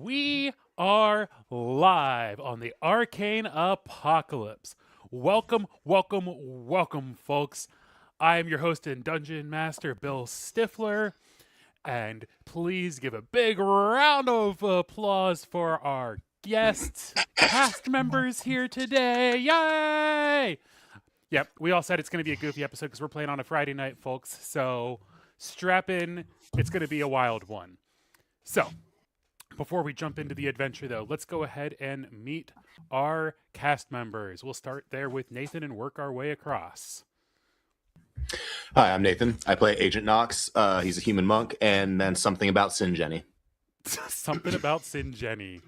We are live on the Arcane Apocalypse. Welcome, folks. I am your host and dungeon master, Bill Stifler, and please give a big round of applause for our guests, cast members here today. Yay! Yep, we all said it's going to be a goofy episode because we're playing on a Friday night, folks. So strap in. It's going to be a wild one. So, before we jump into the adventure, though, let's go ahead and meet our cast members. We'll start there with Nathan and work our way across. Hi, I'm Nathan. I play Agent Knox. He's a human monk, and then something about Sin Jenny. Something about Sin Jenny.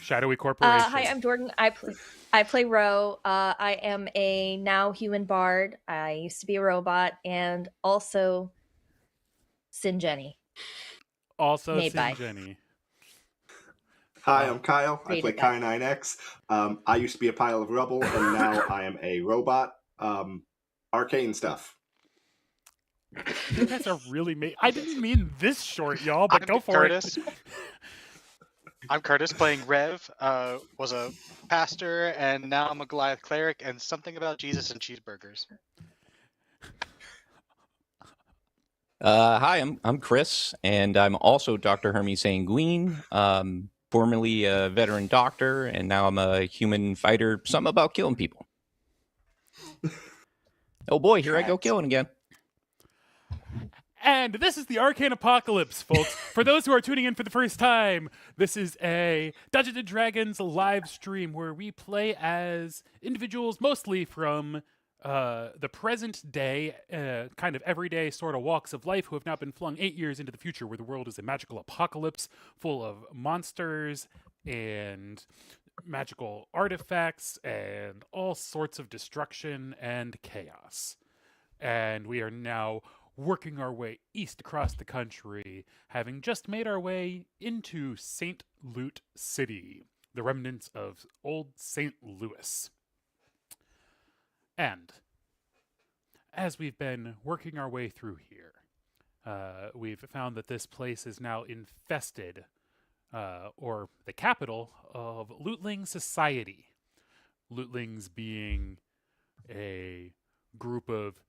Shadowy Corporation. Hi, I'm Jordan. I play Ro. I am a now human bard. I used to be a robot, and also Sin Jenny. Also Made Sin by. Jenny. Hi, I'm Kyle. I play Created by. Kai9X. I used to be a pile of rubble, and now I am a robot. Arcane stuff. You guys are really I didn't mean this short, y'all, but go for Curtis. it. I'm Curtis playing Rev, was a pastor, and now I'm a Goliath cleric, and something about Jesus and cheeseburgers. Hi, I'm Chris, and I'm also Dr. Hermes Sanguine, formerly a veteran doctor, and now I'm a human fighter, something about killing people. Oh boy, here I go killing again. And this is the Arcane Apocalypse, folks. For those who are tuning in for the first time, this is a Dungeons & Dragons live stream where we play as individuals mostly from the present day, kind of everyday sort of walks of life who have now been flung 8 years into the future where the world is a magical apocalypse full of monsters and magical artifacts and all sorts of destruction and chaos. And we are now working our way east across the country, having just made our way into St. Loot City, the remnants of old St. Louis. And as we've been working our way through here, we've found that this place is now infested, or the capital of Lootling society. Lootlings being a group of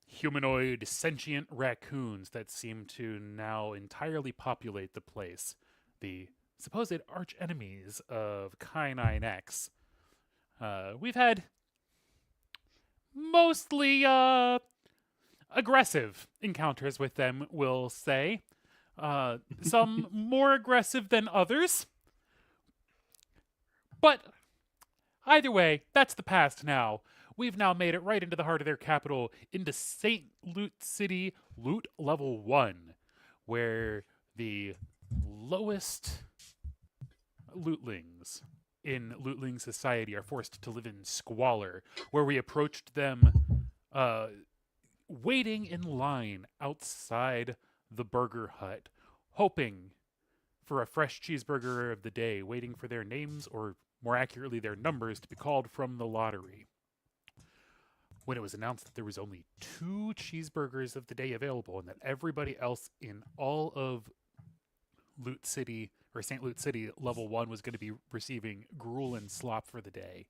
humanoid sentient raccoons that seem to now entirely populate the place. The supposed arch enemies of Kai9X. We've had mostly aggressive encounters with them, we'll say. Some more aggressive than others. But either way, that's the past now. We've now made it right into the heart of their capital, into St. Loot City, Loot Level 1, where the lowest lootlings in Lootling society are forced to live in squalor, where we approached them waiting in line outside the burger hut, hoping for a fresh cheeseburger of the day, waiting for their names, or more accurately, their numbers, to be called from the lottery. When it was announced that there was only 2 cheeseburgers of the day available and that everybody else in all of Loot City, or St. Loot City, Level 1 was going to be receiving gruel and slop for the day,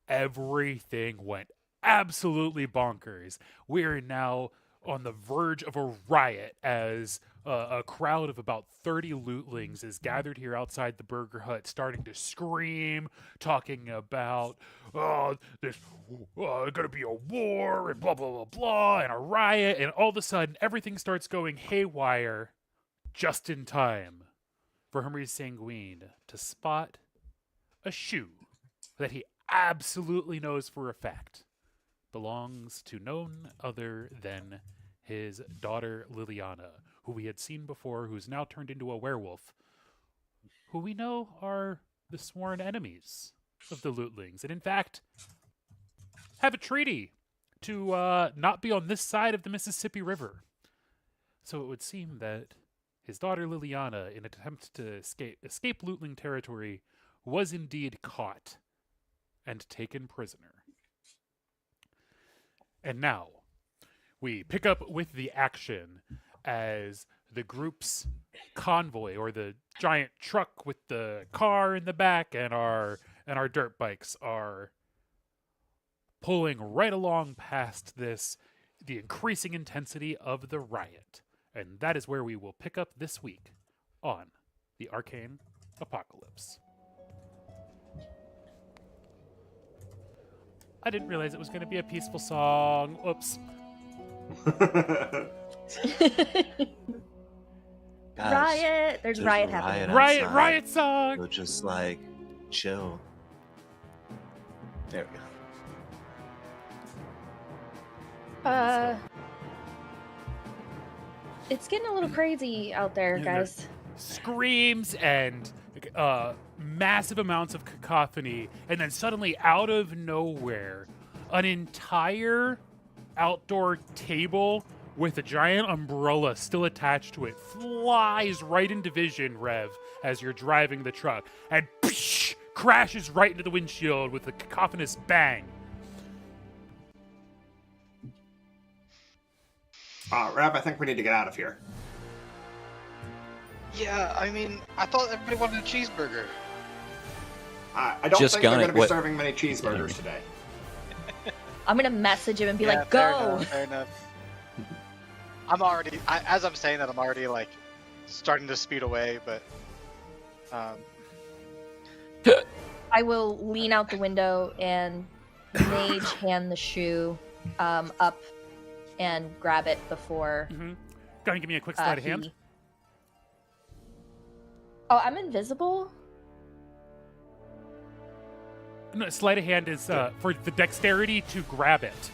everything went absolutely bonkers. We're now on the verge of a riot as a crowd of about 30 lootlings is gathered here outside the burger hut, starting to scream, talking about, there's gonna be a war, and blah, blah, blah, blah, and a riot, and all of a sudden, everything starts going haywire just in time for Hermes Sanguine to spot a shoe that he absolutely knows for a fact belongs to none other than his daughter Liliana, who we had seen before, who's now turned into a werewolf, who we know are the sworn enemies of the Lootlings, and in fact have a treaty to not be on this side of the Mississippi River. So it would seem that his daughter Liliana, in an attempt to escape Lootling territory, was indeed caught and taken prisoner. And now, we pick up with the action as the group's convoy, or the giant truck with the car in the back, and our dirt bikes are pulling right along past the increasing intensity of the riot. And that is where we will pick up this week on the Arcane Apocalypse. I didn't realize it was going to be a peaceful song. Oops. Guys, Riot! There's riot a happening. outside. Riot song! So just like chill. There we go. It's getting a little crazy out there, Yeah, guys. Screams and massive amounts of cacophony, and then suddenly, out of nowhere, an entire outdoor table with a giant umbrella still attached to it flies right into vision, Rev, as you're driving the truck, and crashes right into the windshield with a cacophonous bang. Rev, I think we need to get out of here. Yeah, I mean, I thought everybody wanted a cheeseburger. I don't Just think they're gun going it. to be What- serving many cheeseburgers today. I'm gonna message him and be Yeah, like, fair "Go!" enough, fair enough. I'm already, as I'm saying that, I'm already like starting to speed away, but I will lean out the window and mage hand the shoe up and grab it before. Mm-hmm. Go ahead and give me a quick sleight of hand. he- Oh, I'm invisible. No, sleight of hand is for the dexterity to grab it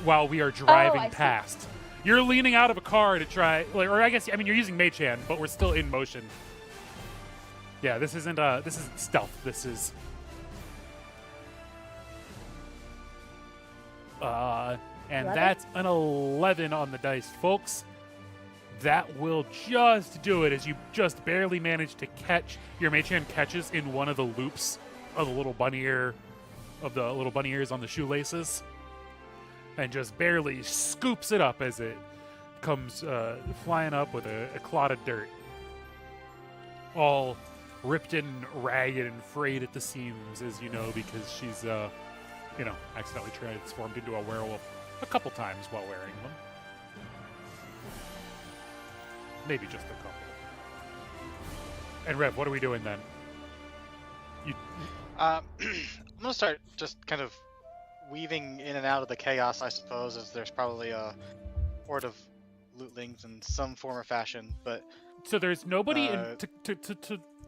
while we are driving I see. past. You're leaning out of a car to try, or I guess, I mean, you're using mage hand, but we're still in motion. Yeah, this isn't stealth. This is and 11? that's an 11 on the dice, folks. That will just do it, as you just barely manage to catch. Your mage hand catches in one of the loops of the little bunny ears on the shoelaces, and just barely scoops it up as it comes flying up with a clod of dirt, all ripped and ragged and frayed at the seams, as you know, because she's accidentally transformed into a werewolf a couple times while wearing them. Maybe just a couple. And Rev, what are we doing then? I'm gonna start just kind of weaving in and out of the chaos, I suppose, as there's probably a horde of lootlings in some form or fashion. But So there's nobody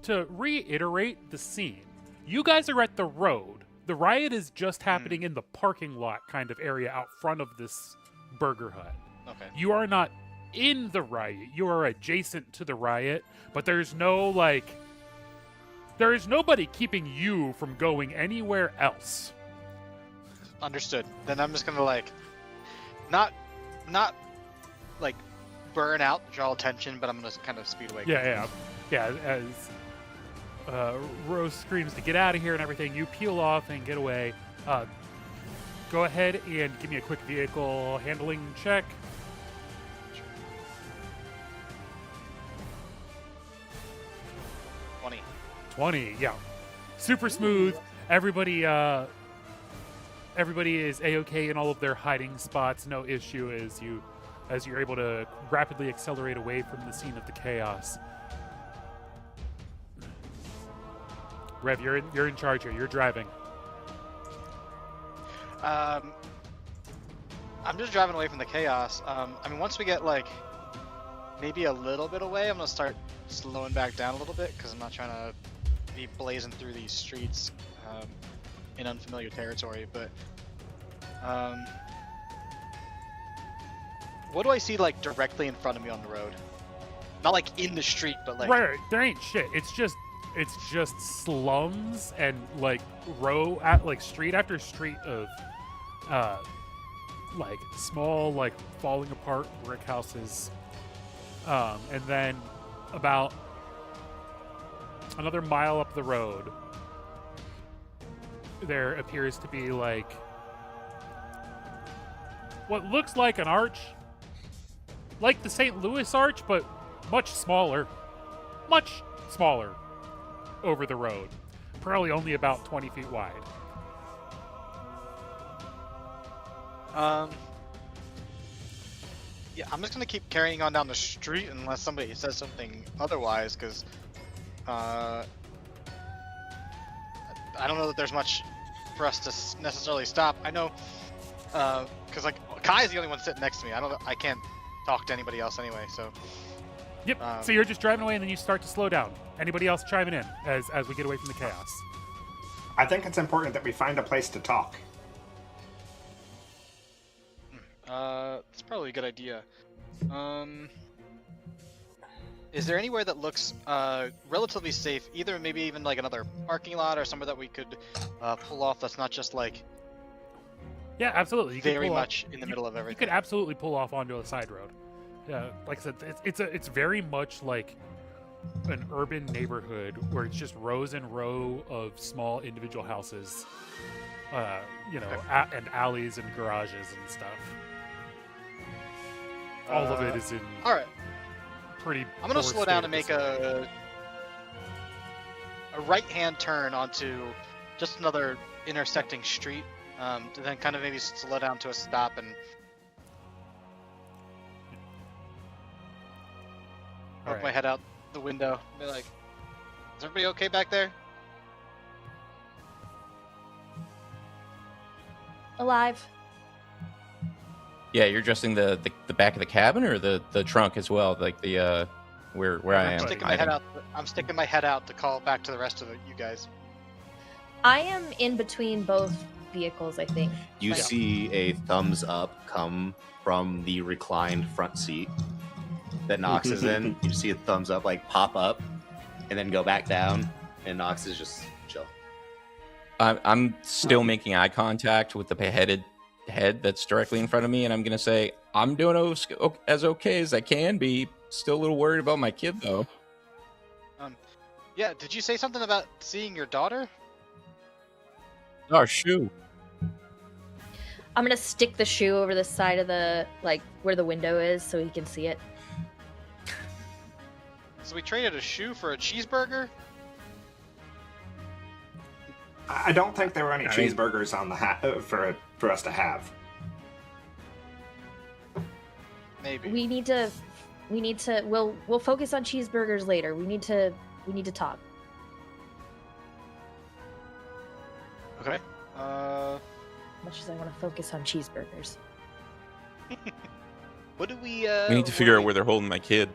to reiterate the scene. You guys are at the road. The riot is just happening in the parking lot kind of area out front of this burger hut. okay, You are not in the riot. You are adjacent to the riot, but there's nobody keeping you from going anywhere else. understood. Then I'm just gonna like, not like burn out, draw attention, but I'm gonna kind of speed away. Yeah. As Rose screams to get out of here and everything, you peel off and get away. Go ahead and give me a quick vehicle handling check. Sure. 20. 20, yeah. Super smooth. Everybody is A-okay in all of their hiding spots. No issue as you're able to rapidly accelerate away from the scene of the chaos. Rev, you're in charge here. You're driving. I'm just driving away from the chaos. I mean, once we get like maybe a little bit away, I'm gonna start slowing back down a little bit because I'm not trying to be blazing through these streets in unfamiliar territory. But what do I see like directly in front of me on the road? Not like in the street, but like Right. There ain't shit. It's just slums and like street after street of like small, like falling apart brick houses. And then about another mile up the road, there appears to be like what looks like an arch, like the St. Louis Arch, but much smaller over the road. Probably only about 20 feet wide. Yeah, I'm just gonna keep carrying on down the street unless somebody says something otherwise, because I don't know that there's much for us to necessarily stop. I know, because like Kai is the only one sitting next to me. I can't talk to anybody else anyway. So. Yep. So you're just driving away, and then you start to slow down. Anybody else chiming in as we get away from the chaos? I think it's important that we find a place to talk. That's probably a good idea. Is there anywhere that looks relatively safe? Either maybe even like another parking lot or somewhere that we could pull off. That's not just like Yeah, absolutely. You could very pull much off, in the middle of You everything. could absolutely pull off onto a side road. Yeah, like I said, it's very much like an urban neighborhood where it's just rows and row of small individual houses, and alleys and garages and stuff. All of it is in All right. pretty. I'm gonna poor slow state down at and make this point. a right-hand turn onto just another intersecting street, to then kind of maybe slow down to a stop and poke Alright. my head out the window. Be like, "Is everybody okay back there?" Alive. Yeah, you're adjusting the back of the cabin or the trunk as well, like the where I am. Sticking my head out. I'm sticking my head out to call back to the rest of you guys. I am in between both vehicles, I think. You Like, see a thumbs up come from the reclined front seat that Nox is in. You see a thumbs up like pop up and then go back down, and Nox is just chill. I'm still making eye contact with the beheaded head that's directly in front of me, and I'm gonna say I'm doing as okay as I can be. Still a little worried about my kid though. Yeah, did you say something about seeing your daughter? Oh, shoe. I'm gonna stick the shoe over the side of the where the window is so he can see it. So we traded a shoe for a cheeseburger? I don't think there were any I mean- cheeseburgers on the for us to have. Maybe. We need to we'll focus on cheeseburgers later. We need to talk. Okay. As much as I want to focus on cheeseburgers. What do we We need to figure out where they're holding my kid.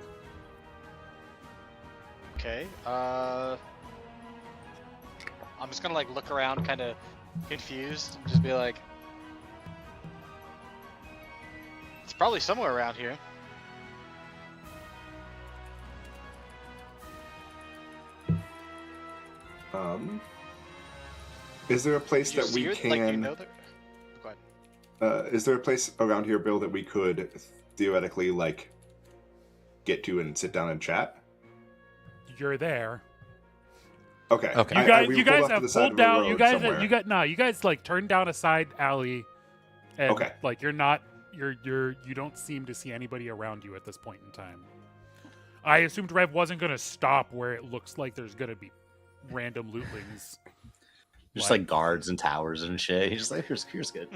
Okay. I'm just gonna like look around kind of confused and just be like, it's probably somewhere around here. Is there a place Did you that see we her? can? Like, you know that? Go ahead. Is there a place around here, Bill, that we could theoretically like get to and sit down and chat? You're there. Okay. Okay. You guys pulled off to have the side pulled of a down. road You guys somewhere. you guys like turned down a side alley, and Okay. like you don't seem to see anybody around you at this point in time. I assumed Rev wasn't gonna stop where it looks like there's gonna be random lootlings. Just like guards and towers and shit. He's just like, here's good.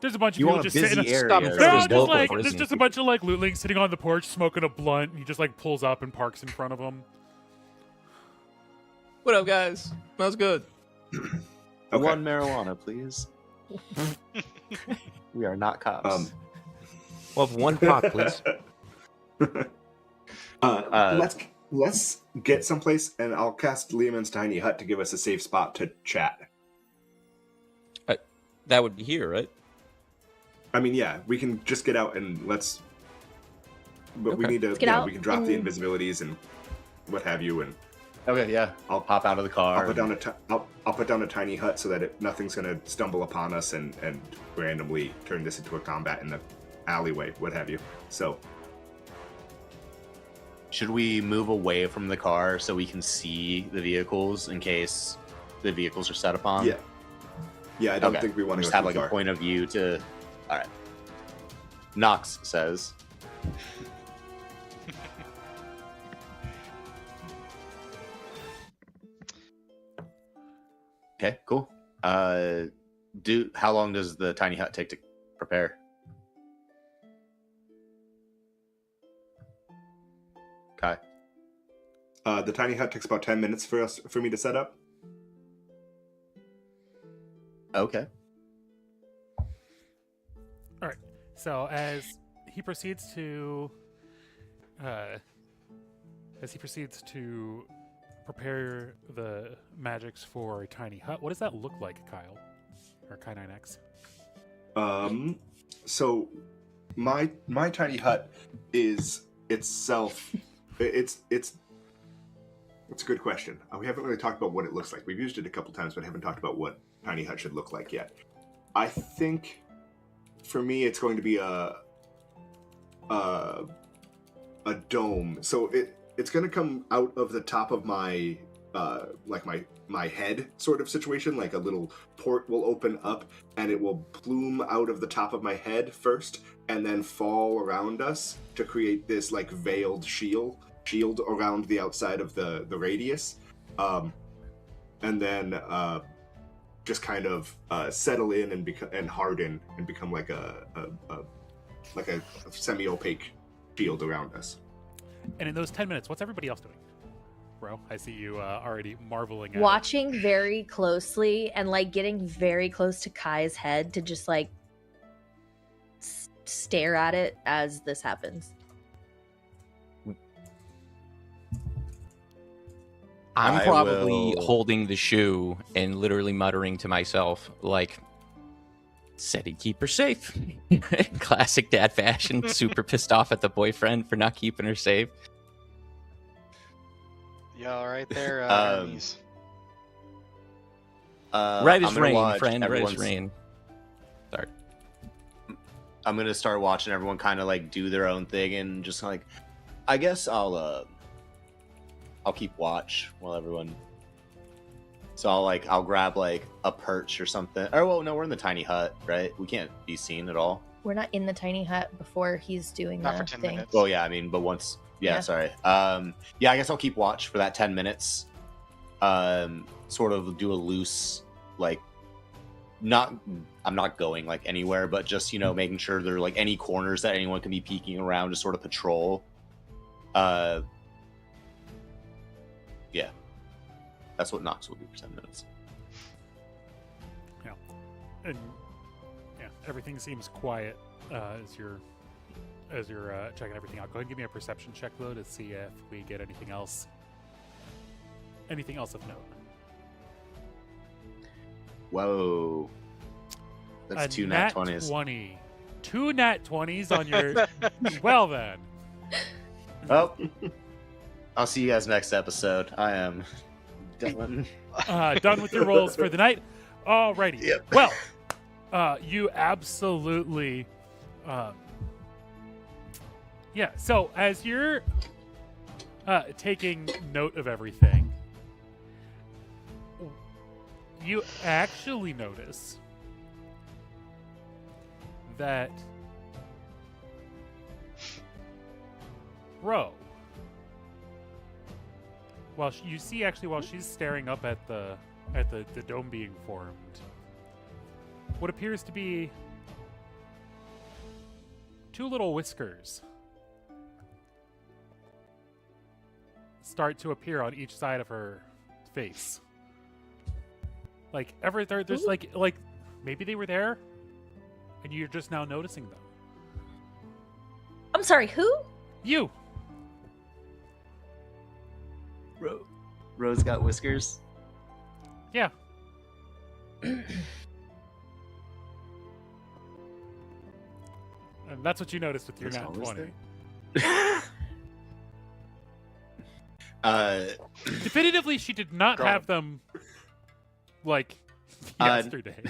There's a bunch of You people want a just sitting. busy area. Stop They're for all this just local like prison. there's just a bunch of like lootlings sitting on the porch smoking a blunt. And he just like pulls up and parks in front of them. What up, guys? Smells good. Okay. One marijuana, please. We are not cops. We'll have one pot, please. Let's get someplace, and I'll cast Lehman's tiny hut to give us a safe spot to chat. That would be here, right? I mean, yeah, we can just get out and let's. But we Okay. need to. get out we can drop the and- invisibilities and what have you, and Okay, yeah. I'll pop out of the car. I'll put down a tiny hut so that nothing's gonna stumble upon us and randomly turn this into a combat in the alleyway, what have you. So Should we move away from the car so we can see the vehicles in case the vehicles are set upon? yeah, I don't think we want to just go have too like far. a point of view to. All right. Nox says, Okay, cool. How long does the tiny hut take to prepare? Okay. The tiny hut takes about 10 minutes for me to set up. Okay. All right. So as he proceeds to prepare the magics for a tiny hut, what does that look like, Kyle? Or Kai9X? So my tiny hut is itself. It's a good question. We haven't really talked about what it looks like. We've used it a couple times, but haven't talked about what tiny hut should look like yet. I think for me, it's going to be a dome. So it's going to come out of the top of my my head sort of situation. Like a little port will open up and it will plume out of the top of my head first, and then fall around us to create this like veiled shield around the outside of the radius, and then just kind of settle in and harden and become like a semi-opaque shield around us. And in those 10 minutes, what's everybody else doing? Bro, I see you already marveling at Watching very closely and like getting very close to Kai's head to just like stare at it as this happens. I'm I probably will- holding the shoe and literally muttering to myself, like, said he'd keep her safe. Classic dad fashion, super pissed off at the boyfriend for not keeping her safe. Yo, right there, Um, Hermes. Right I'm as gonna rain, watch friend, right as everyone's- rain. Sorry. I'm gonna start watching everyone kind of like do their own thing and just like, I guess I'll keep watch while everyone. So I'll grab like a perch or something. Or well, no, we're in the tiny hut, right? We can't be seen at all. We're not in the tiny hut before he's doing Not the for 10 thing. minutes. Well, yeah, I mean, but once, yeah, Yeah. sorry. Yeah, I guess I'll keep watch for that 10 minutes. Sort of do a loose, like, I'm not going like anywhere, but just, making sure there are like any corners that anyone can be peeking around to sort of patrol. Yeah. That's what Nox will do for 10 minutes. And yeah, everything seems quiet as you're checking everything out. Go ahead and give me a perception check, though, to see if we get anything else of note. Whoa. That's A two nat 20s. 20. Two nat 20s on your... Well, then. Oh. I'll see you guys next episode. I am done. Done with your rolls for the night. Alrighty. Yep. Well, you absolutely... yeah, so as you're taking note of everything, you actually notice that Ro, while she's staring up at the dome being formed, what appears to be two little whiskers start to appear on each side of her face. Like there's like maybe they were there, and you're just now noticing them. I'm sorry, who? You. Rose got whiskers. Yeah. And that's what you noticed with your That's nat always 20. there. Definitively, she did not Grown. have them like Uh, yesterday.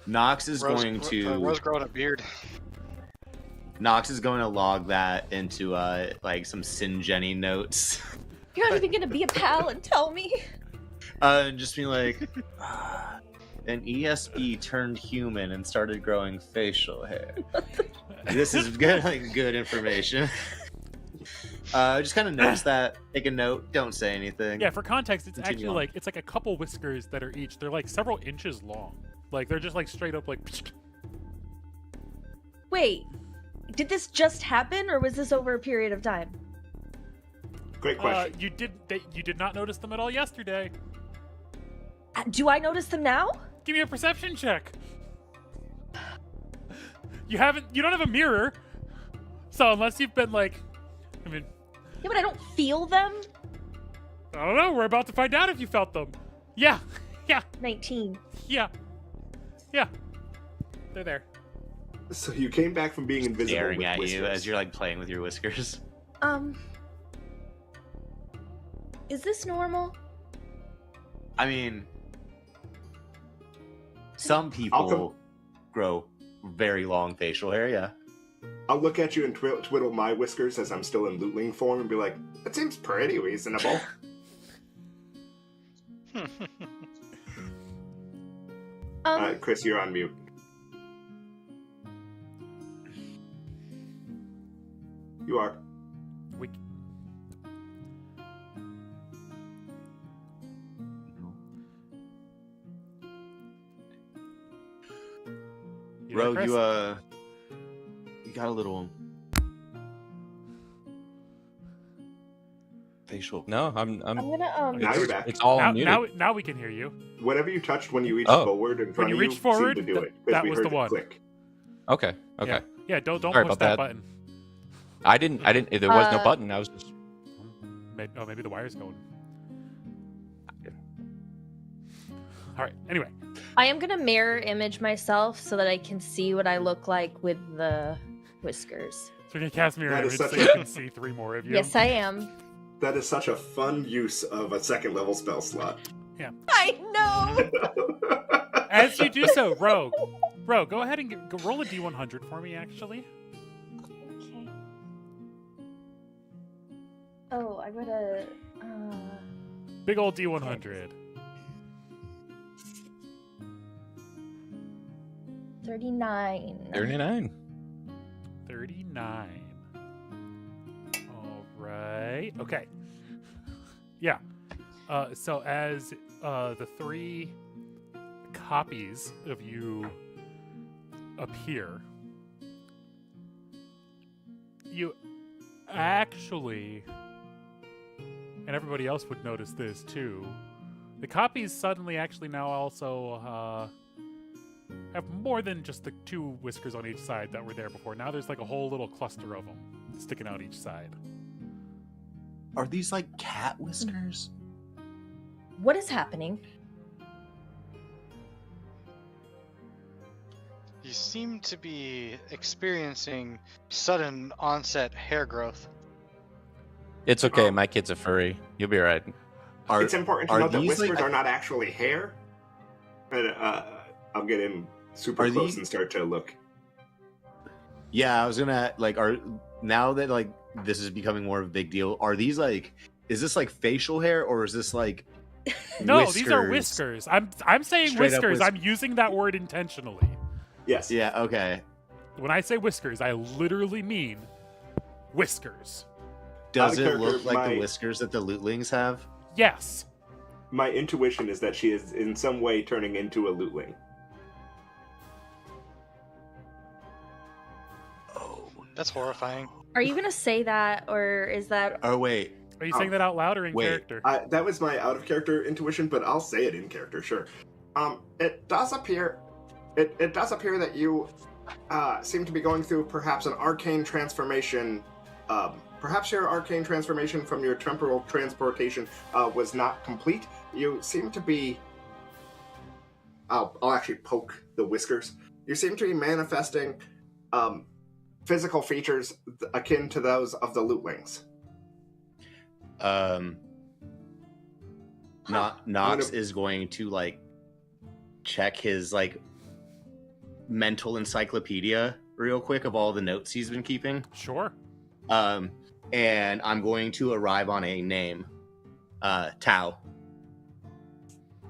Nox is going to Rose growing a beard. Nox is going to log that into like some Sin Jenny notes. You're not even gonna be a pal and tell me. And just be like, an ESP turned human and started growing facial hair. This is good, like good information. Just kind of notice that. Take a note. Don't say anything. Yeah, for context, it's Continue actually on. like it's like a couple whiskers that are each. They're like several inches long. Like they're just like straight up like. Wait, did this just happen, or was this over a period of time? Great question. You did not notice them at all yesterday. Do I notice them now? Give me a perception check. You don't have a mirror. So unless you've been like, I mean, Yeah, but I don't feel them. I don't know. We're about to find out if you felt them. Yeah. 19. Yeah. They're there. So you came back from being invisible Staring with at whiskers. you as you're like playing with your whiskers. Is this normal? I mean, some people grow very long facial hair. Yeah. I'll look at you and twiddle my whiskers as I'm still in lootling form and be like, that seems pretty reasonable. Alright, Chris, you're on mute. You are. We. Ro, Chris? you got a little facial. No, I'm I'm gonna Now you're back. it's all muted. Now we can hear you. Whatever you touched when you reached Oh. forward in front you of reached you forward, seemed to do it. 'cause that we was heard the it one. Click. Okay. Yeah, don't Sorry push about that that. button. I didn't there was no button. I was just Maybe the wire's going. All right. Anyway, I am gonna mirror image myself so that I can see what I look like with the whiskers. so you're gonna cast mirror That image is so such you a- can see three more of you. Yes, I am. That is such a fun use of a second level spell slot. I know. As you do so, Ro, go ahead and roll a d100 for me. Actually, Okay. Oh, I gotta. big old d100. 39. 39. 39. All right. Okay. Yeah. So as the three copies of you appear, you actually, and everybody else would notice this too, the copies suddenly actually now also have more than just the two whiskers on each side that were there before. Now there's like a whole little cluster of them sticking out each side. Are these like cat whiskers? What is happening? You seem to be experiencing sudden onset hair growth. It's okay. My kid's a furry. You'll be right. Are, It's important to are note that these, whiskers like- are not actually hair. And I'll get in super Are close these- and start to look. Yeah, I was gonna like. Are now that like this is becoming more of a big deal? Are these like? Is this like facial hair or is this like? No, these are whiskers. I'm saying Straight up whiskers. whisk- I'm using that word intentionally. Yes. Yeah. Okay. When I say whiskers, I literally mean whiskers. Does Out it of look character, like the my- whiskers that the Lootlings have? Yes. My intuition is that she is in some way turning into a lootling. Oh. That's horrifying. Are you gonna say that, or is that? Oh wait. Are you saying that out loud or in Wait. character? That was my out of character intuition, but I'll say it in character, sure. It does appear that you seem to be going through perhaps an arcane transformation. Perhaps your arcane transformation from your temporal transportation was not complete. You seem to be. I'll actually poke the whiskers. You seem to be manifesting physical features akin to those of the Lootlings. Nox is going to like check his like mental encyclopedia real quick of all the notes he's been keeping. Sure. And I'm going to arrive on a name, Tau.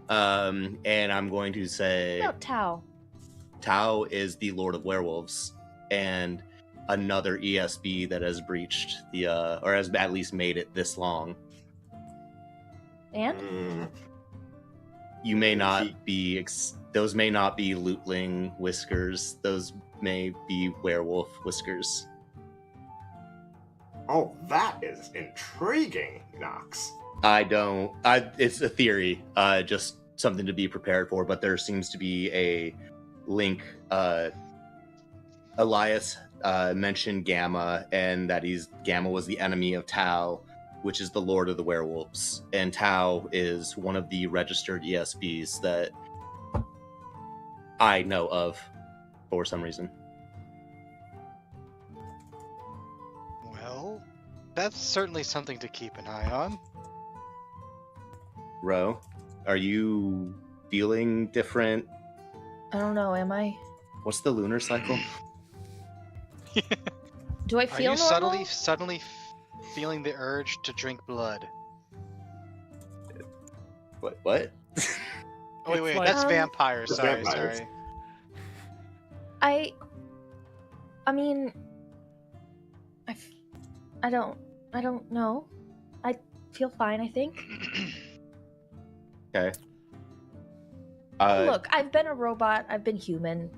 And I'm going to say No, Tau. Tau is the Lord of Werewolves, and another ESB that has breached the or has at least made it this long. And Mm, You may not be those may not be lootling whiskers. Those may be werewolf whiskers. oh, that is intriguing, Nox. It's a theory, just something to be prepared for, but there seems to be a link. Elias mentioned Gamma, and that Gamma was the enemy of Tau, which is the Lord of the Werewolves, and Tau is one of the registered ESBs that I know of for some reason. Well, that's certainly something to keep an eye on. Ro, are you feeling different? I don't know, am I? What's the lunar cycle? Do I Are feel you normal? suddenly feeling the urge to drink blood? What? Oh, wait, It's like- that's vampires. It's Sorry, vampires. sorry. I mean, I don't know. I feel fine, I think. Okay. Look, I've been a robot, I've been human.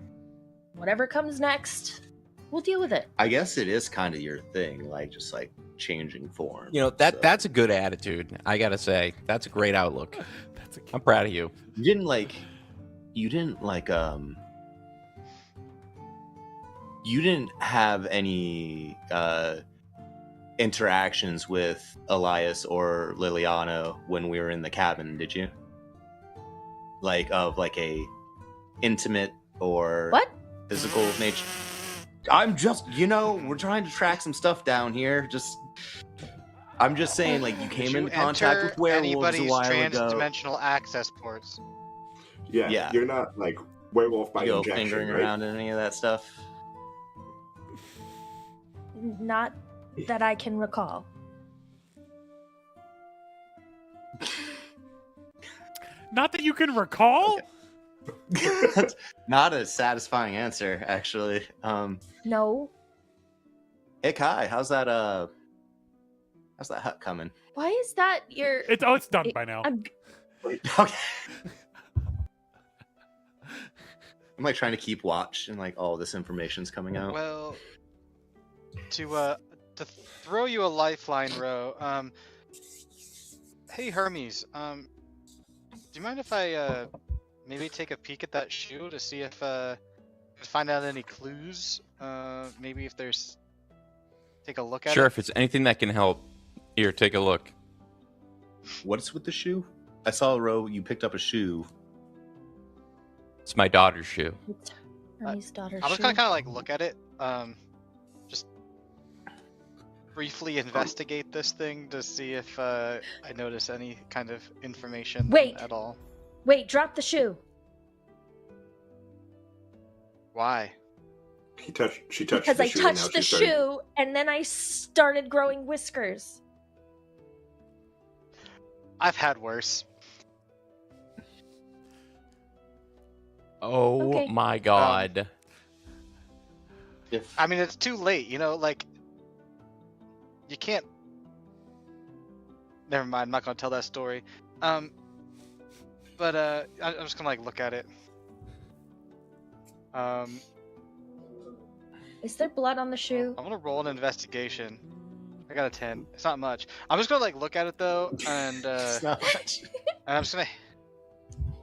Whatever comes next, we'll deal with it. I guess it is kind of your thing, like just like changing form. You know, So- that's a good attitude. I gotta say, that's a great outlook. That's a I'm proud of you. You didn't like you didn't have any interactions with Elias or Liliana when we were in the cabin, did you? Like of like a intimate or What? physical nature? I'm just, we're trying to track some stuff down here. I'm just saying, like, you Did came you into contact enter with werewolves a anybody's while ago. trans-dimensional access ports? Yeah, Yeah. you're not like werewolf by You go injection, fingering right? around in any of that stuff. Not that I can recall. Not that you can recall? That's not a satisfying answer, actually. No. Hey Kai, how's that hut coming? Why is that your... It's done by now. Okay. I'm like trying to keep watch and like all this information's coming out. Well, to throw you a lifeline, Ro. Hey Hermes, do you mind if I maybe take a peek at that shoe to see if find out any clues? Maybe if there's take a look at Sure, it. if it's anything that can help, here, take a look. What's with the shoe? I saw you picked up a shoe. It's my daughter's shoe. It's Hermes' daughter's I'm just shoe. gonna kind of like look at it. Just briefly investigate this thing to see if I notice any kind of information Wait. at all. Wait, drop the shoe. Why? She touched Because the I shoe. and now touched the she's starting- shoe, and then I started growing whiskers. I've had worse. Oh Okay. my god. If I mean, it's too late, like, you can't... Never mind, I'm not gonna tell that story. But, I'm just gonna, like, look at it. Is there blood on the shoe? I'm gonna roll an investigation. I got a 10. It's not much. I'm just gonna, like, look at it, though, and, it's not much. and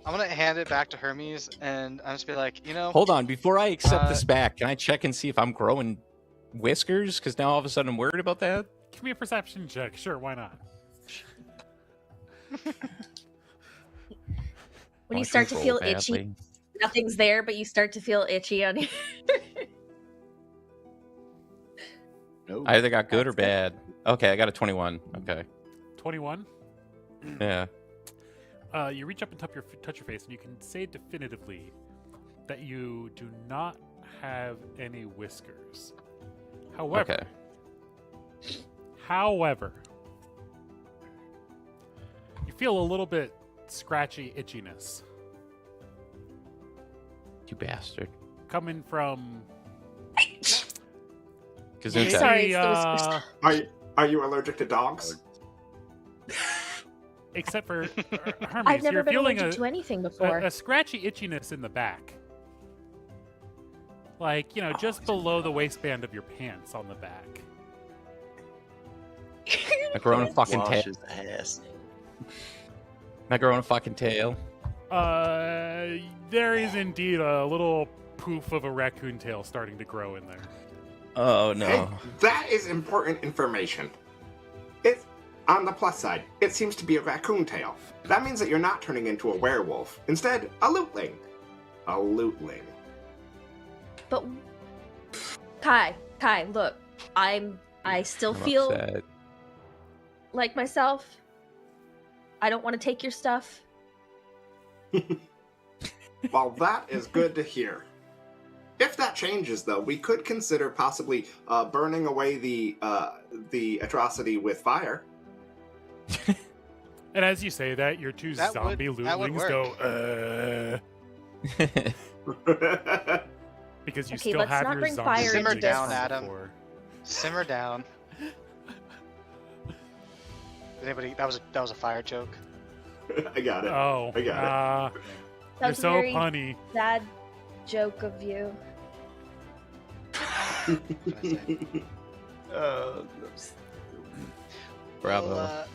I'm gonna hand it back to Hermes, and I'm just be like, Hold on, before I accept this uh, back, can I check and see if I'm growing whiskers? Because now all of a sudden I'm worried about that. Give me a perception check. Sure, why not? When you Watch start me to feel roll itchy, badly. nothing's there, but you start to feel itchy on you. No. I either got good or That's bad. Okay, I got a 21. Okay. 21. Yeah. You reach up and touch your face, and you can say definitively that you do not have any whiskers. However, Okay. you feel a little bit scratchy itchiness You bastard. coming from Gesundheit. Sorry, Hey, Are you allergic to dogs? except for Hermes, I've never you're been feeling allergic to anything before. a scratchy itchiness in the back. Like, just below the waistband of your pants on the back. Am I growing a fucking tail? Wash his ass. Am I growing a fucking tail? There is indeed a little poof of a raccoon tail starting to grow in there. Oh no. Hey, that is important information. It's on the plus side. It seems to be a raccoon tail. That means that you're not turning into a werewolf. Instead, a lootling. A lootling. But Kai, look, I still I'm feel upset. like myself. I don't want to take your stuff. Well, that is good to hear. If that changes, though, we could consider possibly burning away the atrocity with fire. And as you say that, your two That zombie would- that would lootlings go, because you Okay, still let's have not your bring zombie fire Simmer lootlings down, from Adam. before. Simmer down. Anybody? That was a fire joke. I got it. Oh, I got That you're was a so very punny. sad joke of you. Bravo. Well,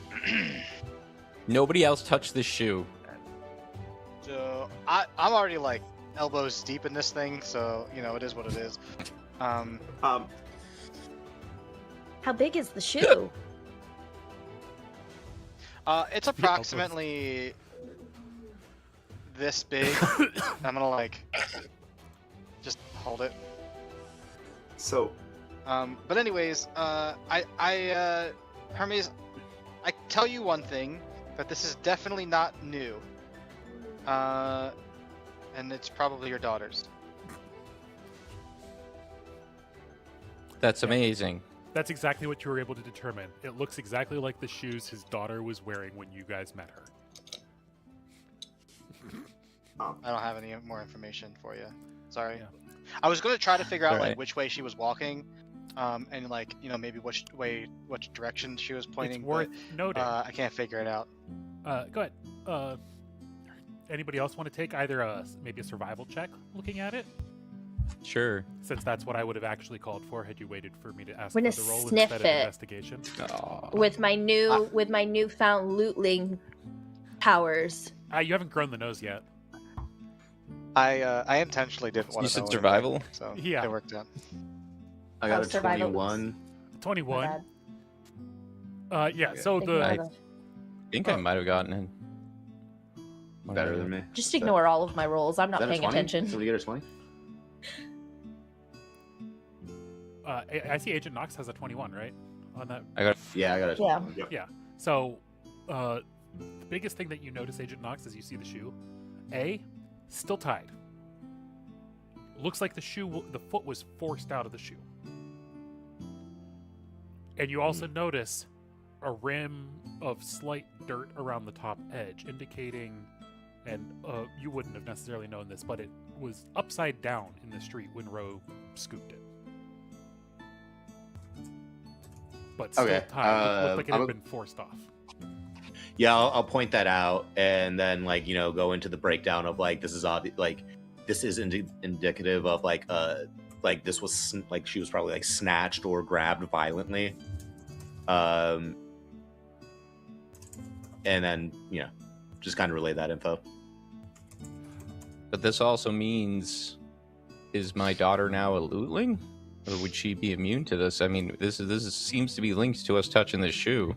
Nobody else touched this shoe. so I'm already like elbows deep in this thing, so it is what it is. Um, How big is the shoe? It's approximately this big. I'm gonna like just hold it. so, But anyways, Hermes, I tell you one thing, that this is definitely not new. And it's probably your daughter's. That's amazing. That's exactly what you were able to determine. It looks exactly like the shoes his daughter was wearing when you guys met her. I don't have any more information for you. Sorry. Yeah. I was gonna try to figure out Alright. like which way she was walking, and like maybe which direction she was pointing. It's worth but, noting. I can't figure it out. Go ahead. Anybody else want to take either maybe a survival check looking at it? Sure. Since that's what I would have actually called for had you waited for me to ask We're for gonna the roll sniff instead of it. investigation. Aw. With my newfound lootling powers. You haven't grown the nose yet. I intentionally didn't want You to. said survival? So Yeah. it worked out. I got Oh, a survival. 21. 21. My bad. Yeah, so Ignore the I- the- I think I might have gotten it. Better than me. Just ignore all of my rolls. I'm not Is that a paying 20? attention. Did we get a 20? I see Agent Knox has a 21, right? On that. Yeah, I got a Yeah. 20. Yeah. So the biggest thing that you notice, Agent Knox, is you see the shoe. Still tied. Looks like the foot was forced out of the shoe. And you also notice a rim of slight dirt around the top edge, indicating, and you wouldn't have necessarily known this, but it was upside down in the street when Ro scooped it. But still Okay, tied. Looked like it had I'm- been forced off. Yeah, I'll point that out, and then go into the breakdown of this is obvious. This is indicative of this was she was probably snatched or grabbed violently, and then just kind of relay that info. But this also means, is my daughter now a lootling? Or would she be immune to this? I mean, this seems to be linked to us touching this shoe.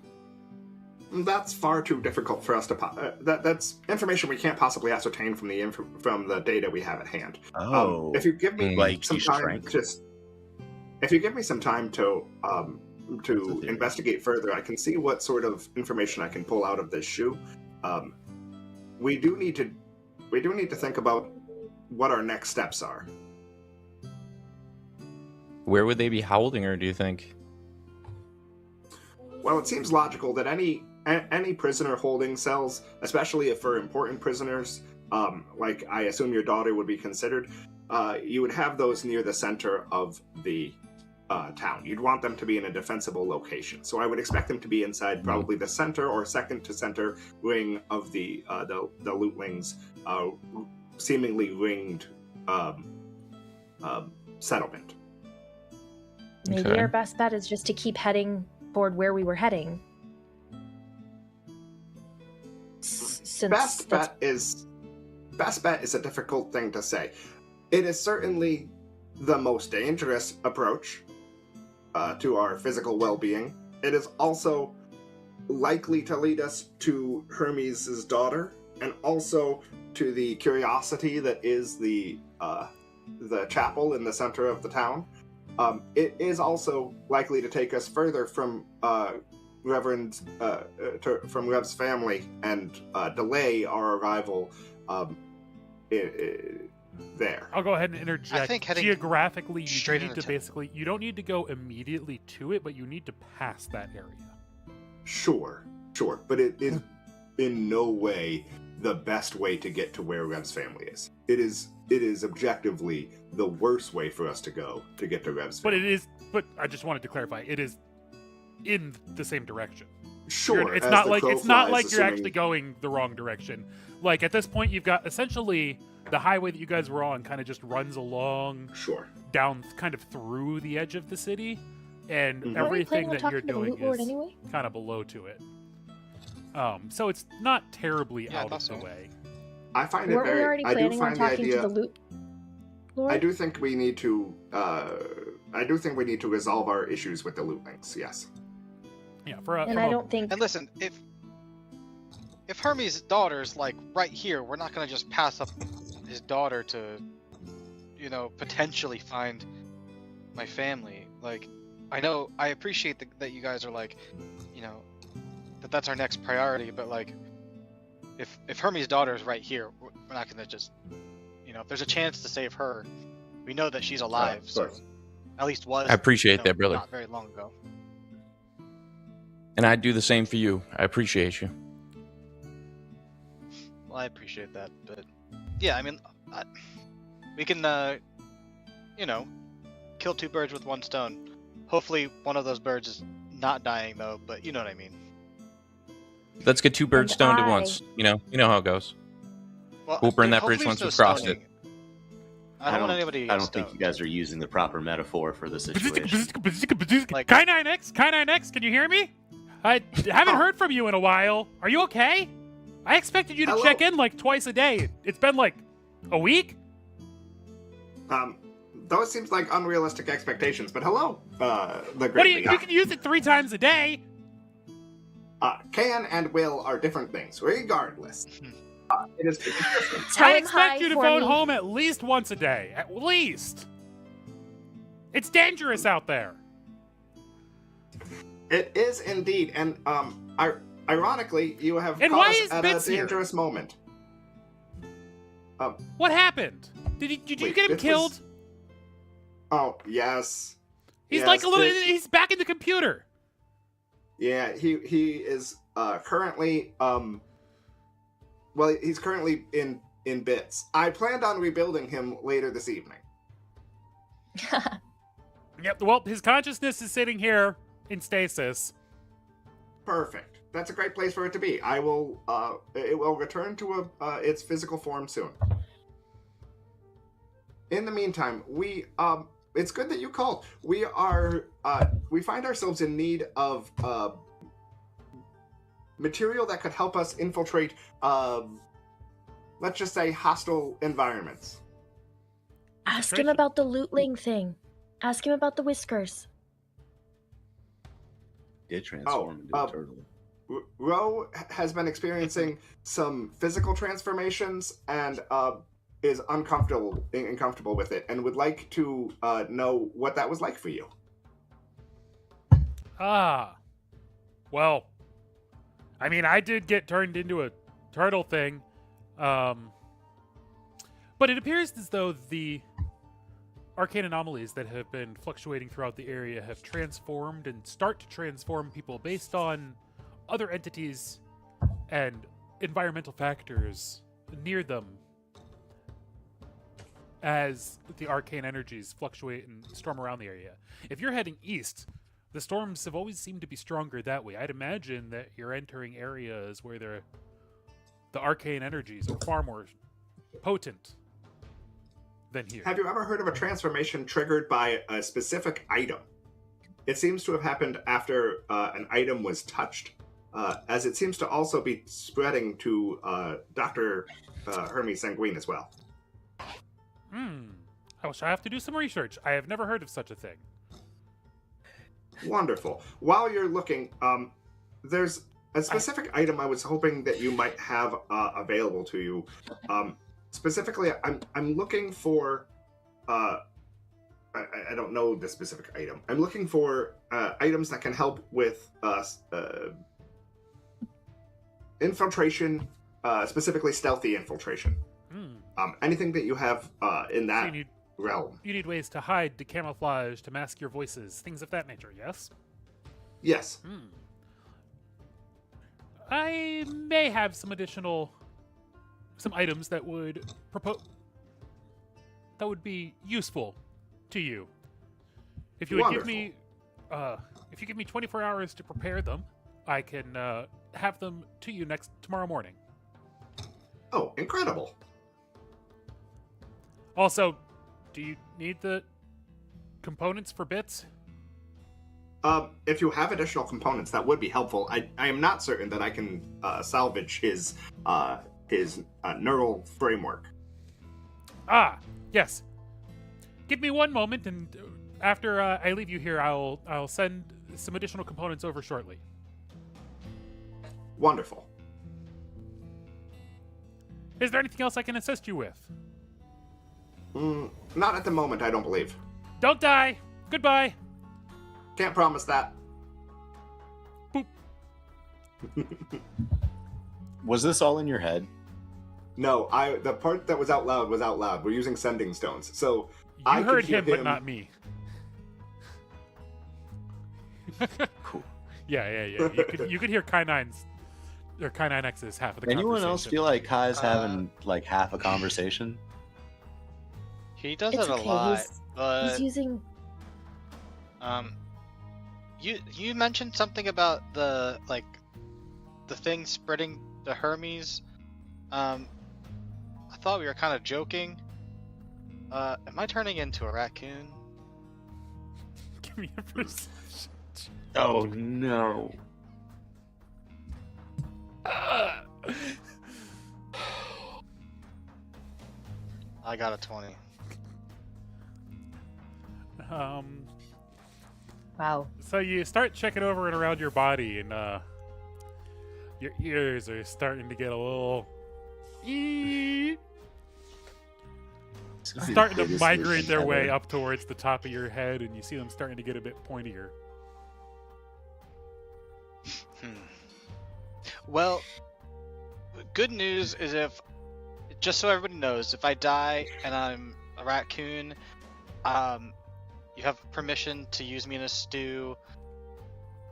that's far too difficult for us to. That's information we can't possibly ascertain from the data we have at hand. If you give me some she's time, shrank. if you give me some time to investigate further, I can see what sort of information I can pull out of this shoe. We do need to think about what our next steps are. Where would they be holding her, do you think? Well, it seems logical that any prisoner holding cells, especially if for important prisoners, like I assume your daughter would be considered, you would have those near the center of the town. You'd want them to be in a defensible location. So I would expect them to be inside probably the center or second to center ring of the Lootlings, seemingly ringed settlement. Maybe Okay. our best bet is just to keep heading toward where we were heading. Since Best that's- bet is a difficult thing to say. It is certainly the most dangerous approach to our physical well-being. It is also likely to lead us to Hermes' daughter, and also to the curiosity that is the chapel in the center of the town. It is also likely to take us further from from Rev's family and delay our arrival there. I'll go ahead and interject. I think heading geographically, you straight need into to town. basically, you don't need to go immediately to it, but you need to pass that area. Sure, but it is in no way the best way to get to where Rev's family is. It is objectively the worst way for us to go to get to Rev's But family. but I just wanted to clarify, it is in the same direction. Sure, It's as not the like crow it's not flies, like you're assuming- actually going the wrong direction. Like at this point, you've got essentially the highway that you guys were on kind of just runs along Sure. down, kind of through the edge of the city, and Mhm. Weren't we everything planning on that you're talking to the doing Loot Lord is anyway? kind of below to it. So it's not terribly Yeah, I out thought of the so. way. I find it Weren't we very. already I do planning on find the talking idea. to the Loot Lord? I do think we need to. I do think we need to resolve our issues with the Lootlings. Yes. Yeah, And I don't think And listen, if Hermes' daughter's like right here, we're not gonna just pass up his daughter to, potentially find my family. Like, I appreciate that you guys are like, that's our next priority. But like, if Hermes' daughter is right here, we're not gonna just, if there's a chance to save her, we know that she's alive. of So course. at least was. I appreciate that, brother. Not very long ago. And I'd do the same for you. I appreciate you. Well, I appreciate that, but yeah, I mean, we can, kill two birds with one stone. Hopefully, one of those birds is not dying though. But you know what I mean. Let's get two birds And stoned at I- once. You know how it goes. Well, We'll burn that hopefully bridge once there's we've no crossed it. stoning. I don't want anybody to get I don't think you stoned. guys are using the proper metaphor for the situation. Like- K9X, can you hear me? I haven't heard from you in a while. Are you okay? I expected you to Hello? check in like twice a day. It's been like a week. Those seems like unrealistic expectations. But hello, the What great do you? Leon. You can use it 3 times a day. Can and will are different things. Regardless, it is. tell I him hi expect you to for phone me. home at least once a day. At least. It's dangerous out there. It is indeed, and ironically, you have And caught why us is at Bits a here? dangerous moment. What happened? Did you Wait, get him Bits killed? was- Oh yes. He's Yes, like a little. Bits- He's back in the computer. Yeah, he is currently well, he's currently in bits. I planned on rebuilding him later this evening. Yep. Well, his consciousness is sitting here in stasis. Perfect. That's a great place for it to be. I will. It will return to its physical form soon. In the meantime, we it's good that you called. We are. We find ourselves in need of material that could help us infiltrate. Let's just say hostile environments. Ask him about the lootling thing. Ask him about the whiskers. Did transform into a turtle. Ro has been experiencing some physical transformations and is uncomfortable with it, and would like to know what that was like for you. Ah. Well, I mean, I did get turned into a turtle thing. But it appears as though the arcane anomalies that have been fluctuating throughout the area have transformed and start to transform people based on other entities and environmental factors near them. as the arcane energies fluctuate and storm around the area. If you're heading east, the storms have always seemed to be stronger that way. I'd imagine that you're entering areas where the arcane energies are far more potent than here. Have you ever heard of a transformation triggered by a specific item? It seems to have happened after an item was touched, as it seems to also be spreading to Dr. Hermes Sanguine as well. I shall have to do some research. I have never heard of such a thing. Wonderful. While you're looking, there's a specific item I was hoping that you might have available to you. Specifically, I'm looking for. I don't know the specific item. I'm looking for items that can help with infiltration, specifically stealthy infiltration. Anything that you have in that realm. You need ways to hide, to camouflage, to mask your voices, things of that nature, yes? Yes. I may have some items that would be useful to you. If you would give me 24 hours to prepare them, I can have them to you tomorrow morning. Oh, incredible. Also, do you need the components for bits? If you have additional components, that would be helpful. I am not certain that I can salvage his neural framework. Ah, yes. Give me one moment, and after I leave you here, I'll send some additional components over shortly. Wonderful. Is there anything else I can assist you with? Not at the moment, I don't believe. Don't die! Goodbye! Can't promise that. Boop. Was this all in your head? No, the part that was out loud was out loud. We're using sending stones, so you heard him, but not me. Cool. Yeah. You could hear Kai9's or Kai9X's half of the Anyone conversation. else feel like Kai's having like half a conversation? He does It's it a okay, lot, he's but using. You mentioned something about the thing spreading to Hermes. I thought we were kind of joking. Am I turning into a raccoon? Give me a perception. Oh no. I got a 20. Wow. So you start checking over and around your body, and your ears are starting to get a little starting to migrate their way up towards the top of your head, and you see them starting to get a bit pointier. Well, good news is just so everybody knows, if I die and I'm a raccoon, you have permission to use me in a stew.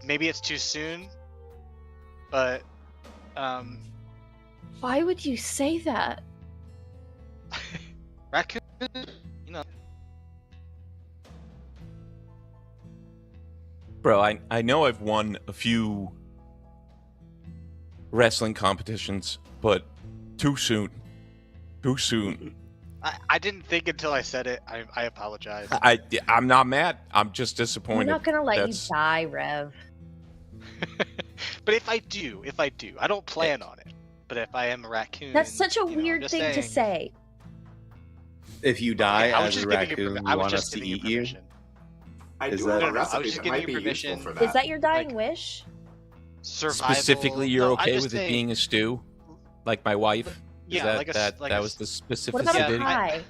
Maybe it's too soon, but Why would you say that? raccoon, you know. Bro, I know I've won a few wrestling competitions, but too soon. Too soon. I didn't think until I said it. I apologize. I'm not mad. I'm just disappointed. We're not gonna let That's- you die, Rev. But if I do, I don't plan on it. But if I am a raccoon, That's such a you know, I'm weird just thing to saying. say. If you die I was as just a giving raccoon, you, you I was want us just to giving you eat you? permission. I Is do that- have a No, no, I was recipe just that giving might be you useful permission. for that. Is that your dying Like- wish? Survival. Specifically, you're No, I'm okay just with it saying- being a stew, like my wife. Is Yeah, that, like a- that like that a was the What about a specificity pie?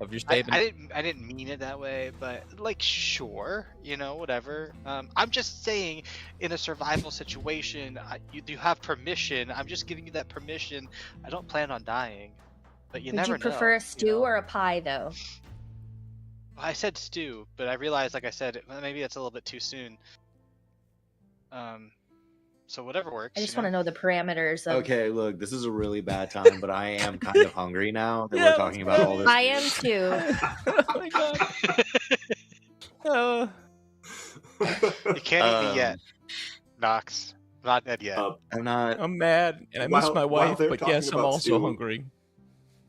of your I statement? didn't mean it that way, but like sure, you know, whatever. I'm just saying, in a survival situation, you have permission. I'm just giving you that permission. I don't plan on dying, but you Would never you prefer know, a stew you know? or a pie, though? I said stew, but I realized, like I said, maybe that's a little bit too soon. So whatever works. I just want to know the parameters of. Okay, look, this is a really bad time, but I am kind of hungry now that we're talking about all this. I am too. Oh my god. You can't eat me yet, Nox. I'm not dead yet. I'm not. I'm mad and I miss While- my while wife, they're but talking yes, I'm about also stew- hungry.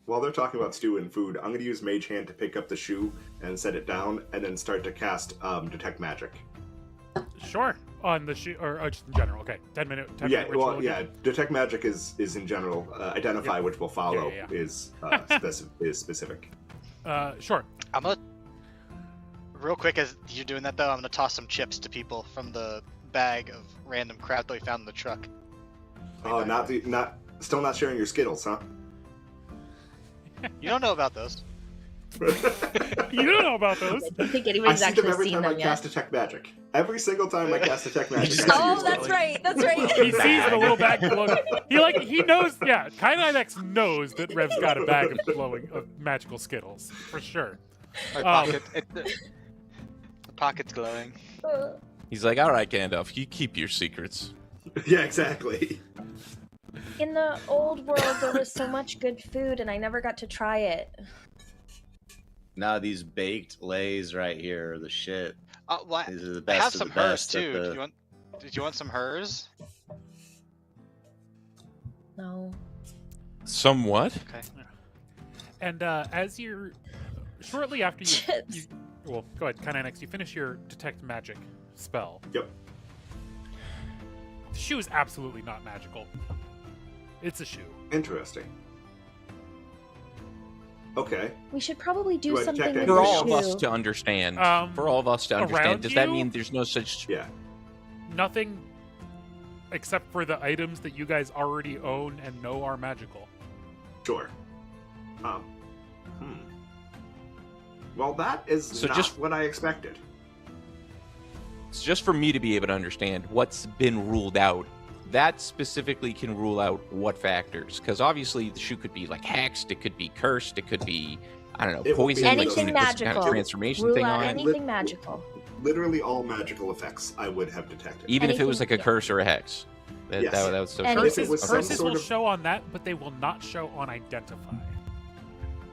While they're talking about stew and food, I'm going to use Mage Hand to pick up the shoe and set it down, and then start to cast Detect Magic. Sure. On the shoe, or just in general. Okay. 10 minute ritual. Well, again? Detect Magic is in general. Identify Yep. which will follow Yeah. is specific. Sure. I'm gonna real quick as you're doing that though. I'm gonna toss some chips to people from the bag of random crap that we found in the truck. Oh, still not sharing your Skittles, huh? You don't know about those. You don't know about those. I don't think I anyone's see them actually every seen time I them cast yet. Detect Magic. Every single time I cast Detect Magic. just- I see Oh, your that's Skittles. right. That's right. He sees the little bag glowing. He knows. Yeah, Kynax knows that Rev's got a bag of magical Skittles for sure. My pocket, the pocket's glowing. He's like, all right, Gandalf, you keep your secrets. Yeah, exactly. In the old world, there was so much good food, and I never got to try it. Nah, these baked lays right here are the shit. Well, These are the I best have of some the hers best. too. Did you want some hers? No. Somewhat. Okay. And as you're shortly after you, Chips. well, go ahead, Kynax. You finish your detect magic spell. Yep. The shoe is absolutely not magical. It's a shoe. Interesting. Okay. We should probably do Do I something detect with any- For the all of us shoe. to understand. Um, For all of us to around understand. Does that you? mean there's no such? Yeah. Nothing except for the items that you guys already own and know are magical. Sure. Well, that is So not just- what I expected. It's just for me to be able to understand what's been ruled out. That specifically can rule out what factors, because obviously the shoe could be like hexed, it could be cursed, it could be, I don't know, It will be poisoned. like Anything somebody puts some kind magical. of transformation Rule thing out on it. anything magical. Literally all magical effects I would have detected. Even if it was like anything- a curse or a hex. That, Yes. that would still And show. if it Curses, was some curses sort will of- show on that, but they will not show on identify.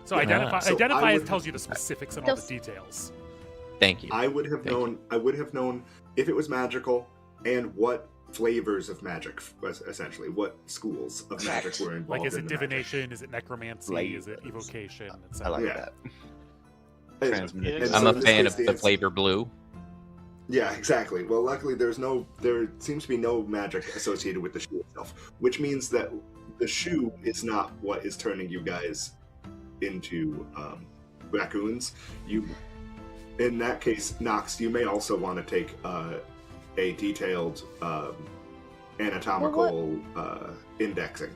So Ah. identify, So I identify would- tells you the specifics and all the Those- details. Thank you. I would have Thank known. I would have known if it was magical and what flavors of magic, essentially, what schools of magic Correct. were involved. Like, is in it the magic. divination? Is it necromancy? Is it Flavors. evocation? I Etc. like Yeah. that. And- Transmutation. and I'm so a in this fan case, of the answer- flavor blue. Yeah, exactly. Well, luckily, there seems to be no magic associated with the shoe itself, which means that the shoe is not what is turning you guys into raccoons. In that case, Nox, you may also want to take a detailed anatomical indexing.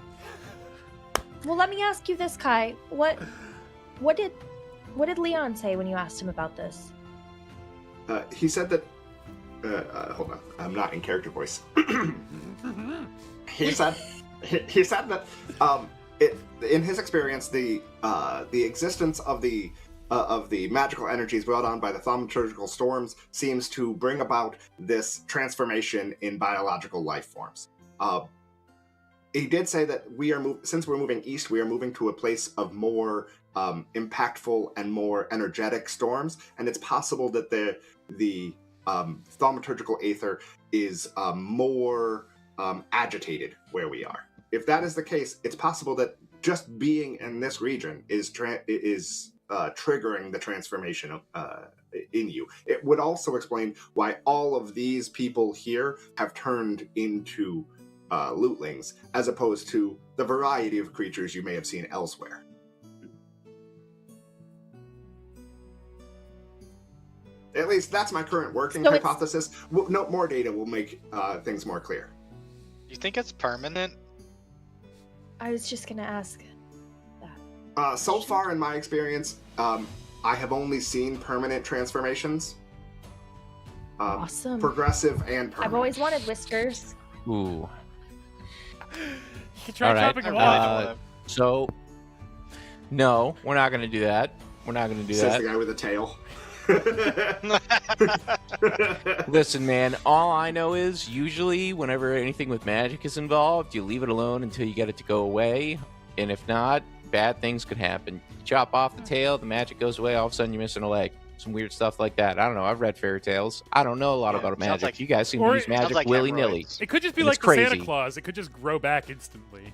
Well, let me ask you this, Kai. What did Leon say when you asked him about this? He said that. Hold on, I'm not in character voice. He said that in his experience, the existence of the magical energies brought on by the thaumaturgical storms seems to bring about this transformation in biological life forms. He did say that since we're moving east, we are moving to a place of more impactful and more energetic storms, and it's possible that the thaumaturgical aether is more agitated where we are. If that is the case, it's possible that just being in this region is triggering the transformation in you. It would also explain why all of these people here have turned into Lootlings, as opposed to the variety of creatures you may have seen elsewhere. At least that's my current working So it's- hypothesis. No more data will make things more clear. You think it's permanent? I was just gonna ask. So far in my experience, I have only seen permanent transformations. Awesome. Progressive and permanent. I've always wanted whiskers. Ooh. You can try All right. chopping I them really off. don't wanna- So, no, we're not going to do that. We're not going to do Says that. the guy with a tail. Listen, man, all I know is usually whenever anything with magic is involved, you leave it alone until you get it to go away. And if not, bad things could happen. You chop off the tail, the magic goes away, all of a sudden you're missing a leg. Some weird stuff like that. I don't know. I've read fairy tales. I don't know a lot about magic. like- You guys seem to Or use it- magic Sounds like willy-nilly. hemorrhoids. It could just be And like it's the Santa crazy. Claus. It could just grow back instantly.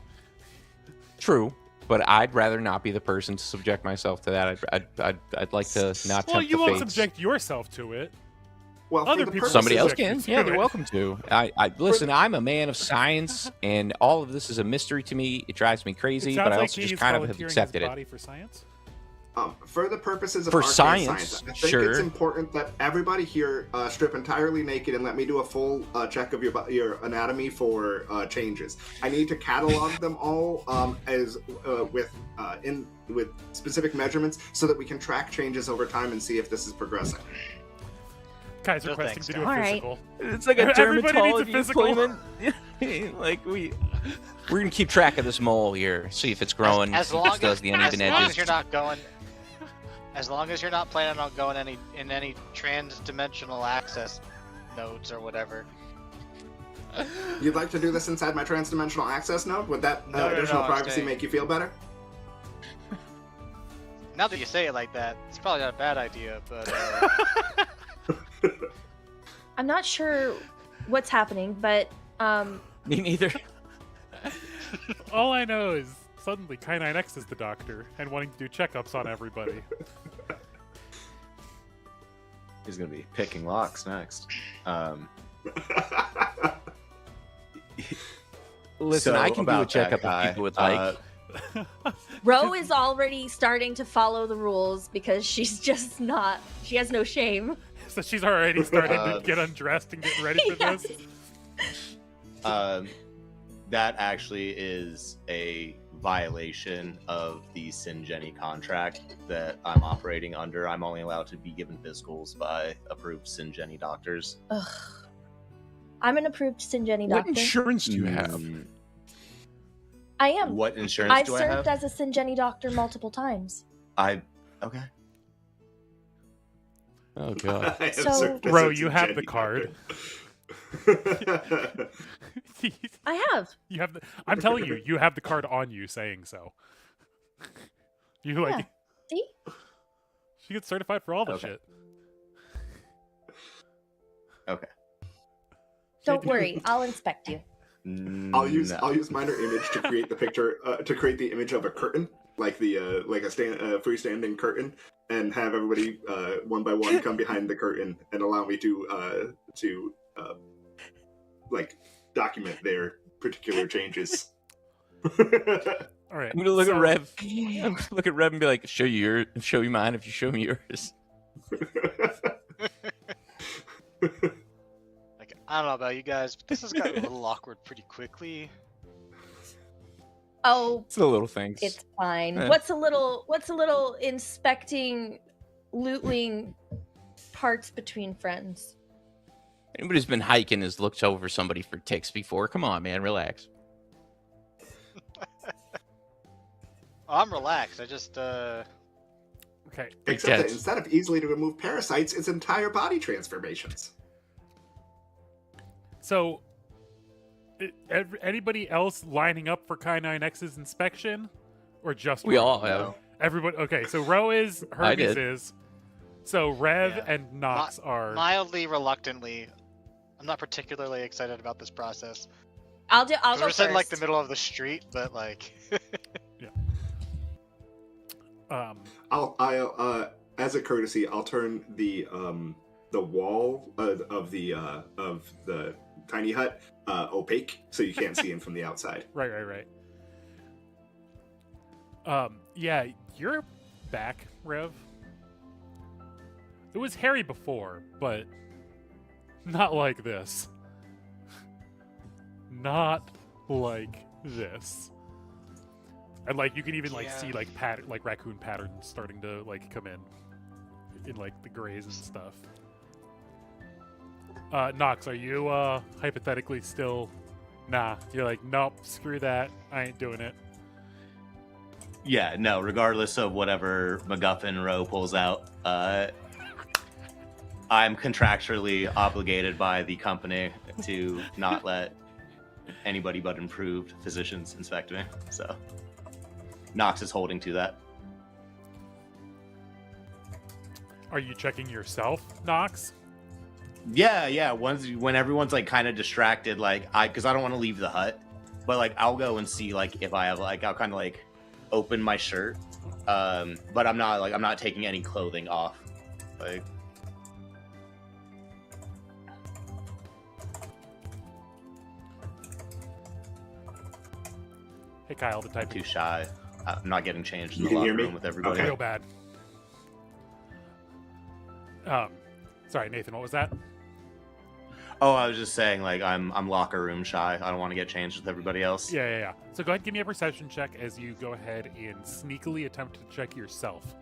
True, but I'd rather not be the person to subject myself to that. I'd like to not Well, tempt you the won't fates. subject yourself to it. Well, for Other the people- purposes Somebody else of- subject can. you Yeah, to they're it. welcome to. I listen. I'm a man of science, and all of this is a mystery to me. It drives me It crazy, sounds but I like also he's just kind of have volunteering his accepted it. body for science. For the purposes of For arcane science, I think sure. it's important that everybody here strip entirely naked and let me do a full check of your anatomy for changes. I need to catalog them all with specific measurements so that we can track changes over time and see if this is progressing. Guys No requesting thanks, to do a All right. physical. It's like a Everybody needs a dermatology physical. appointment. Like we're gonna keep track of this mole here, see if it's growing. As see if long it does the uneven edges. as you're not going, as long as you're not planning on going in any trans-dimensional access nodes or whatever. You'd like to do this inside my transdimensional access node? Would that No, additional I'm privacy saying- make you feel better? Now that you say it like that, it's probably not a bad idea, but I'm not sure what's happening, but Me neither. All I know is suddenly K9X is the doctor and wanting to do checkups on everybody. He's gonna be picking locks next. Listen, So I can do a about that checkup guy, if people would like. Ro is already starting to follow the rules because she's just not. She has no shame. So she's already starting Uh, to get undressed and get ready for Yes. this. That actually is a violation of the Syngeni contract that I'm operating under. I'm only allowed to be given physicals by approved Syngeni doctors. Ugh. I'm an approved Syngeni What doctor. insurance do you have? Mm, I am. What insurance I've do I served have? as a Syngeni doctor multiple times. Okay. Oh god. I have So- served as Ro, a you have the Jenny card. doctor. I have. You have the, I'm telling you, you have the card on you saying so. You like Yeah. See? she gets certified for all the Okay. shit. Okay. Don't worry, I'll inspect you. I'll use No. I'll use minor image to create the picture to create the image of a curtain, like the like a freestanding curtain, and have everybody one by one come behind the curtain and allow me to like document their particular changes. All right. I'm gonna look so- at Rev. I'm gonna look at Rev and be like, show you mine if you show me yours. like I don't know about you guys, but this has gotten a little awkward pretty quickly. Oh, It's the little things. it's fine. Eh. What's a little inspecting lootling parts between friends? Anybody who's been hiking has looked over somebody for ticks before. Come on, man, relax. Oh, I'm relaxed. I just Okay. Except that Yes. instead of easily to remove parasites, it's entire body transformations. So anybody else lining up for K9X's inspection? Or just We Ro? all have. Everybody okay, so Ro is, I Hermes did. is. So Rev Yeah. and Nox are mildly reluctantly. I'm not particularly excited about this process. I'll 'Cause go we're first. sitting like the middle of the street, but like I'll as a courtesy, I'll turn the wall of the tiny hut opaque so you can't see in from the outside. Right. Yeah, you're back, Rev. It was hairy before, but not like this. Not like this. And like you can even like Yeah. see like raccoon patterns starting to like come in like the grays and stuff. Nox, are you hypothetically still nah? You're like, nope, screw that. I ain't doing it. Yeah, no, regardless of whatever MacGuffin Row pulls out, I'm contractually obligated by the company to not let anybody but improved physicians inspect me. So Nox is holding to that. Are you checking yourself, Nox? Yeah. When everyone's like kind of distracted, like because I don't want to leave the hut, but like I'll go and see like if I have like I'll kind of like open my shirt, but I'm not taking any clothing off, like. Hey, Kyle, the type Too shy. I'm not getting changed in You the can hear locker me? room with everybody. Okay. real bad. Sorry, Nathan, what was that? Oh, I was just saying, like I'm locker room shy. I don't want to get changed with everybody else. Yeah. So go ahead and give me a perception check as you go ahead and sneakily attempt to check yourself.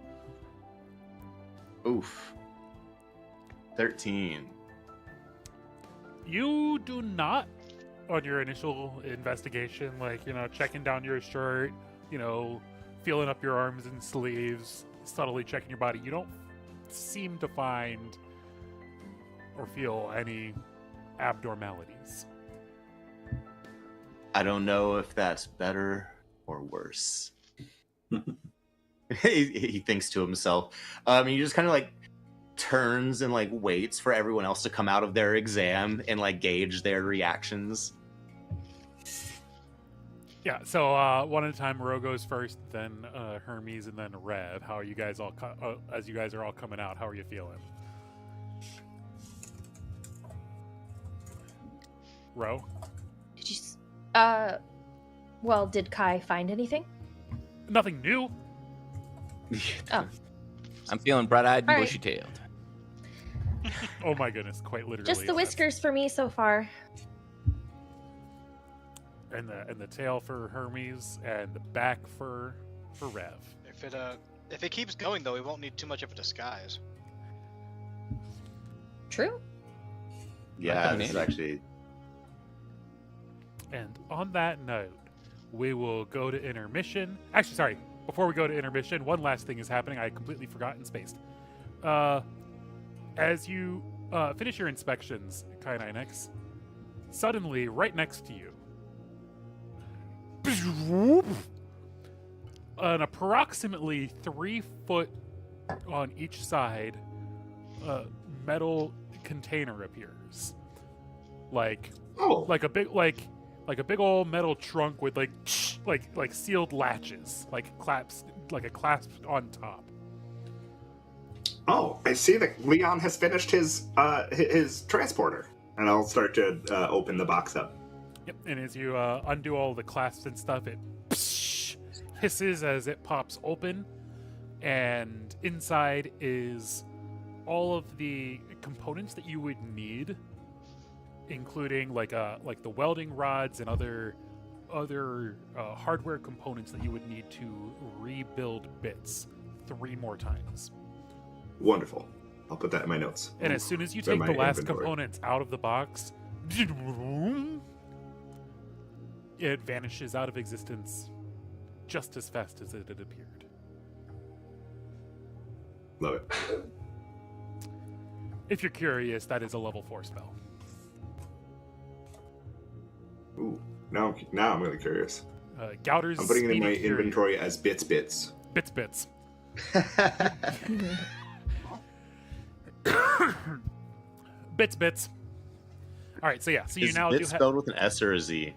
Oof. 13. You do not, on your initial investigation, like, checking down your shirt, feeling up your arms and sleeves, subtly checking your body. You don't seem to find or feel any abnormalities. I don't know if that's better or worse. he thinks to himself. He just kind of like turns and like waits for everyone else to come out of their exam and like gauge their reactions. Yeah, so one at a time, Ro goes first, then Hermes, and then Rev. How are you guys all, as you guys are all coming out, how are you feeling? Ro? Did you? Well, did Kai find anything? Nothing new. Oh, I'm feeling bright-eyed and All right. bushy-tailed. Oh my goodness, quite literally. just the whiskers for me so far. And the tail for Hermes, and the back for Rev. If it keeps going though, we won't need too much of a disguise. True. Yeah, this is actually. And on that note, we will go to intermission. Actually, sorry. Before we go to intermission, one last thing is happening. I completely forgot and spaced. As you finish your inspections, Kai9X, suddenly, right next to you, an approximately 3 foot on each side metal container appears, like a big old metal trunk with like sealed latches, like a clasp on top. Oh, I see that Leon has finished his transporter, and I'll start to open the box up. Yep, and as you undo all the clasps and stuff, it hisses as it pops open, and inside is all of the components that you would need, including like the welding rods and other hardware components that you would need to rebuild bits 3 more times. Wonderful. I'll put that in my notes. And as soon as you They're take my the last inventory. components out of the box, it vanishes out of existence just as fast as it had appeared. Love it. If you're curious, that is a level 4 spell. Ooh, now I'm really curious. Gouter's I'm putting it in my Speedy Fury. inventory as bits. Bits. Bits. All right, so yeah, so you Is now bit do have. spelled with an S or a Z?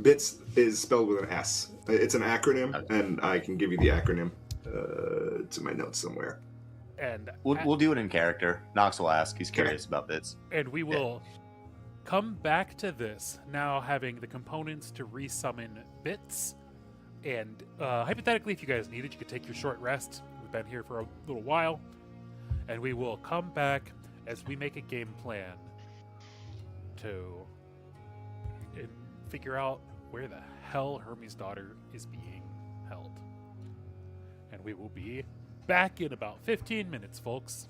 Bits is spelled with an S. It's an acronym, Okay. and I can give you the acronym. It's in my notes somewhere. And We'll do it in character. Nox will ask. He's curious about bits. and we will come back to this now, having the components to resummon bits. And hypothetically, if you guys need it, you could take your short rest. We've been here for a little while, and we will come back as we make a game plan to figure out where the hell Hermes' daughter is being held. And we will be back in about 15 minutes, folks.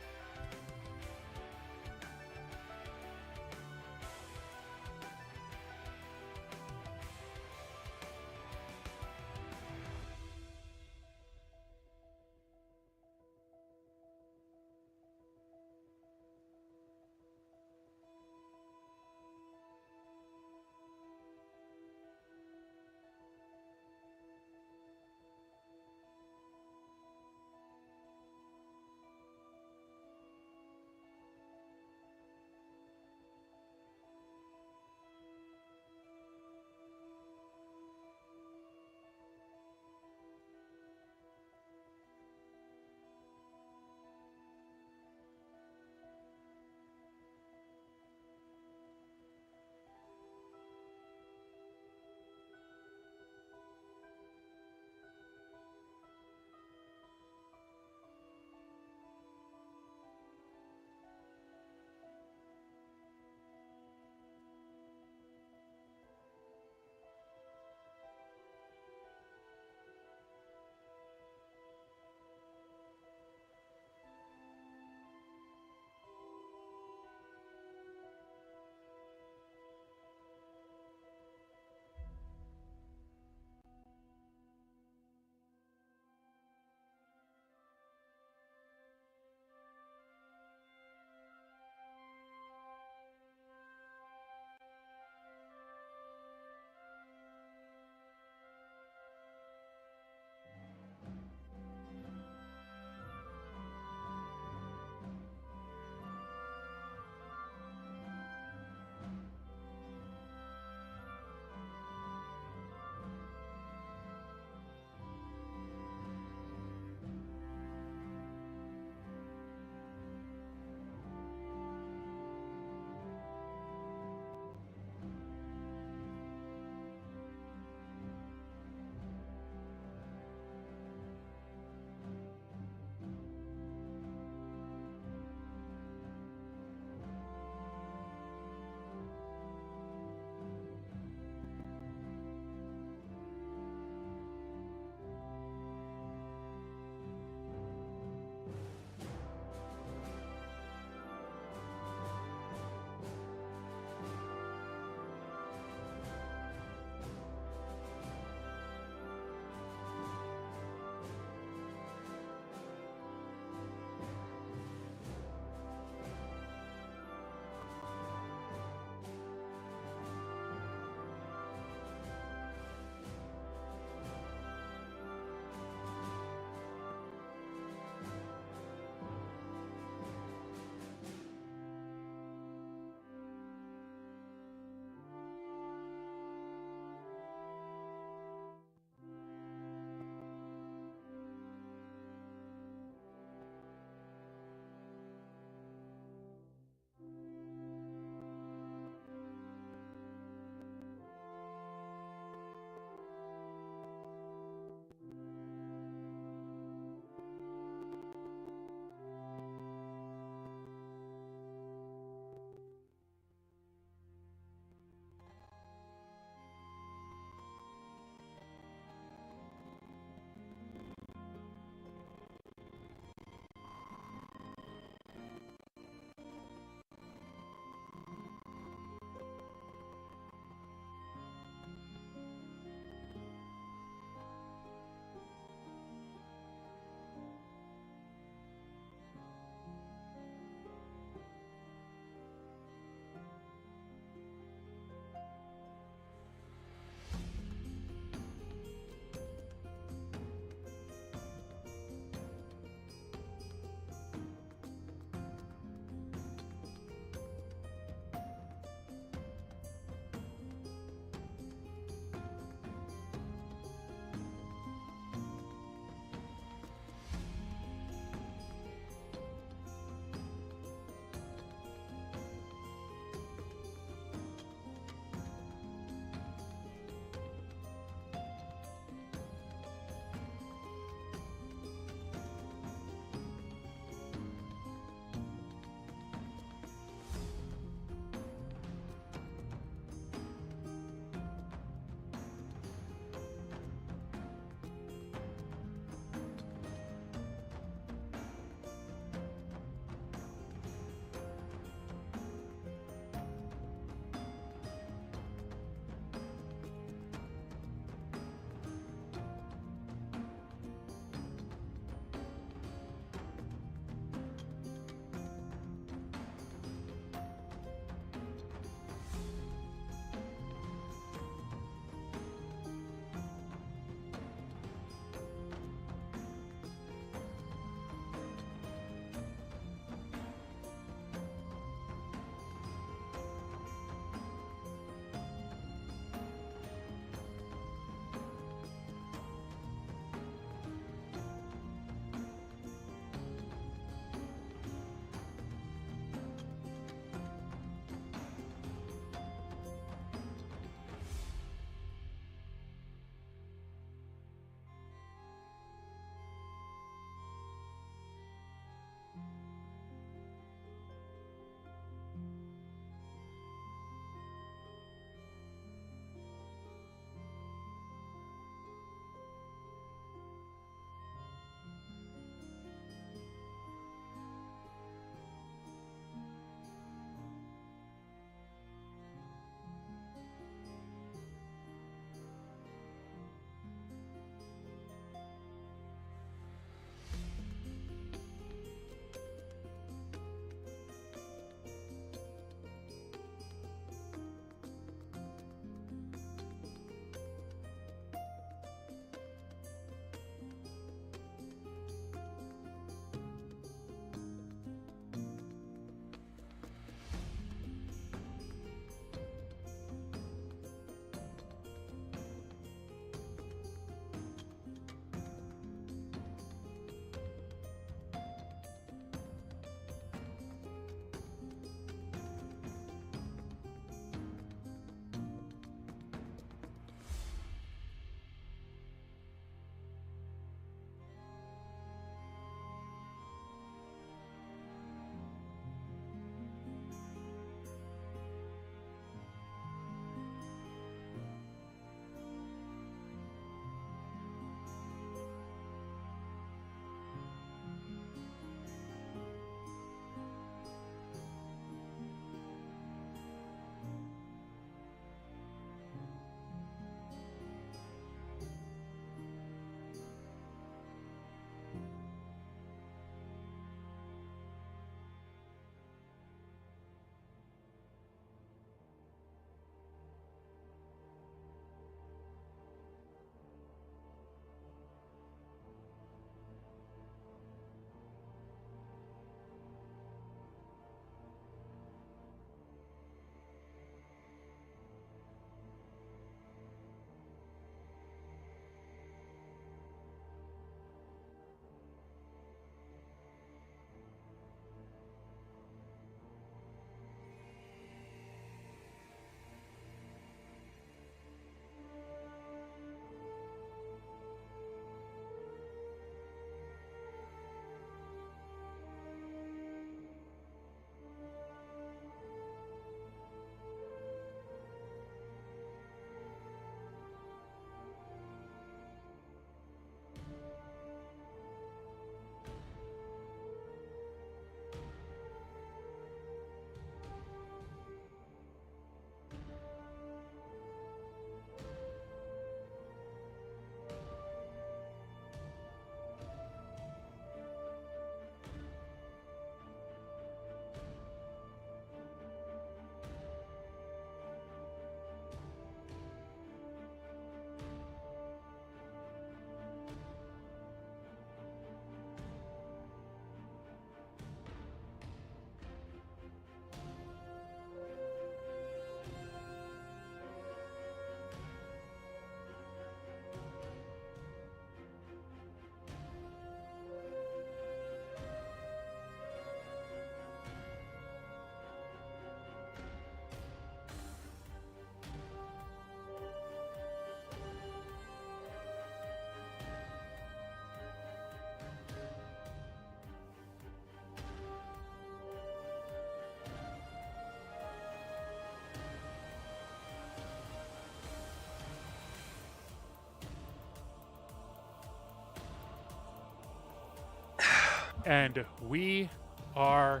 And we are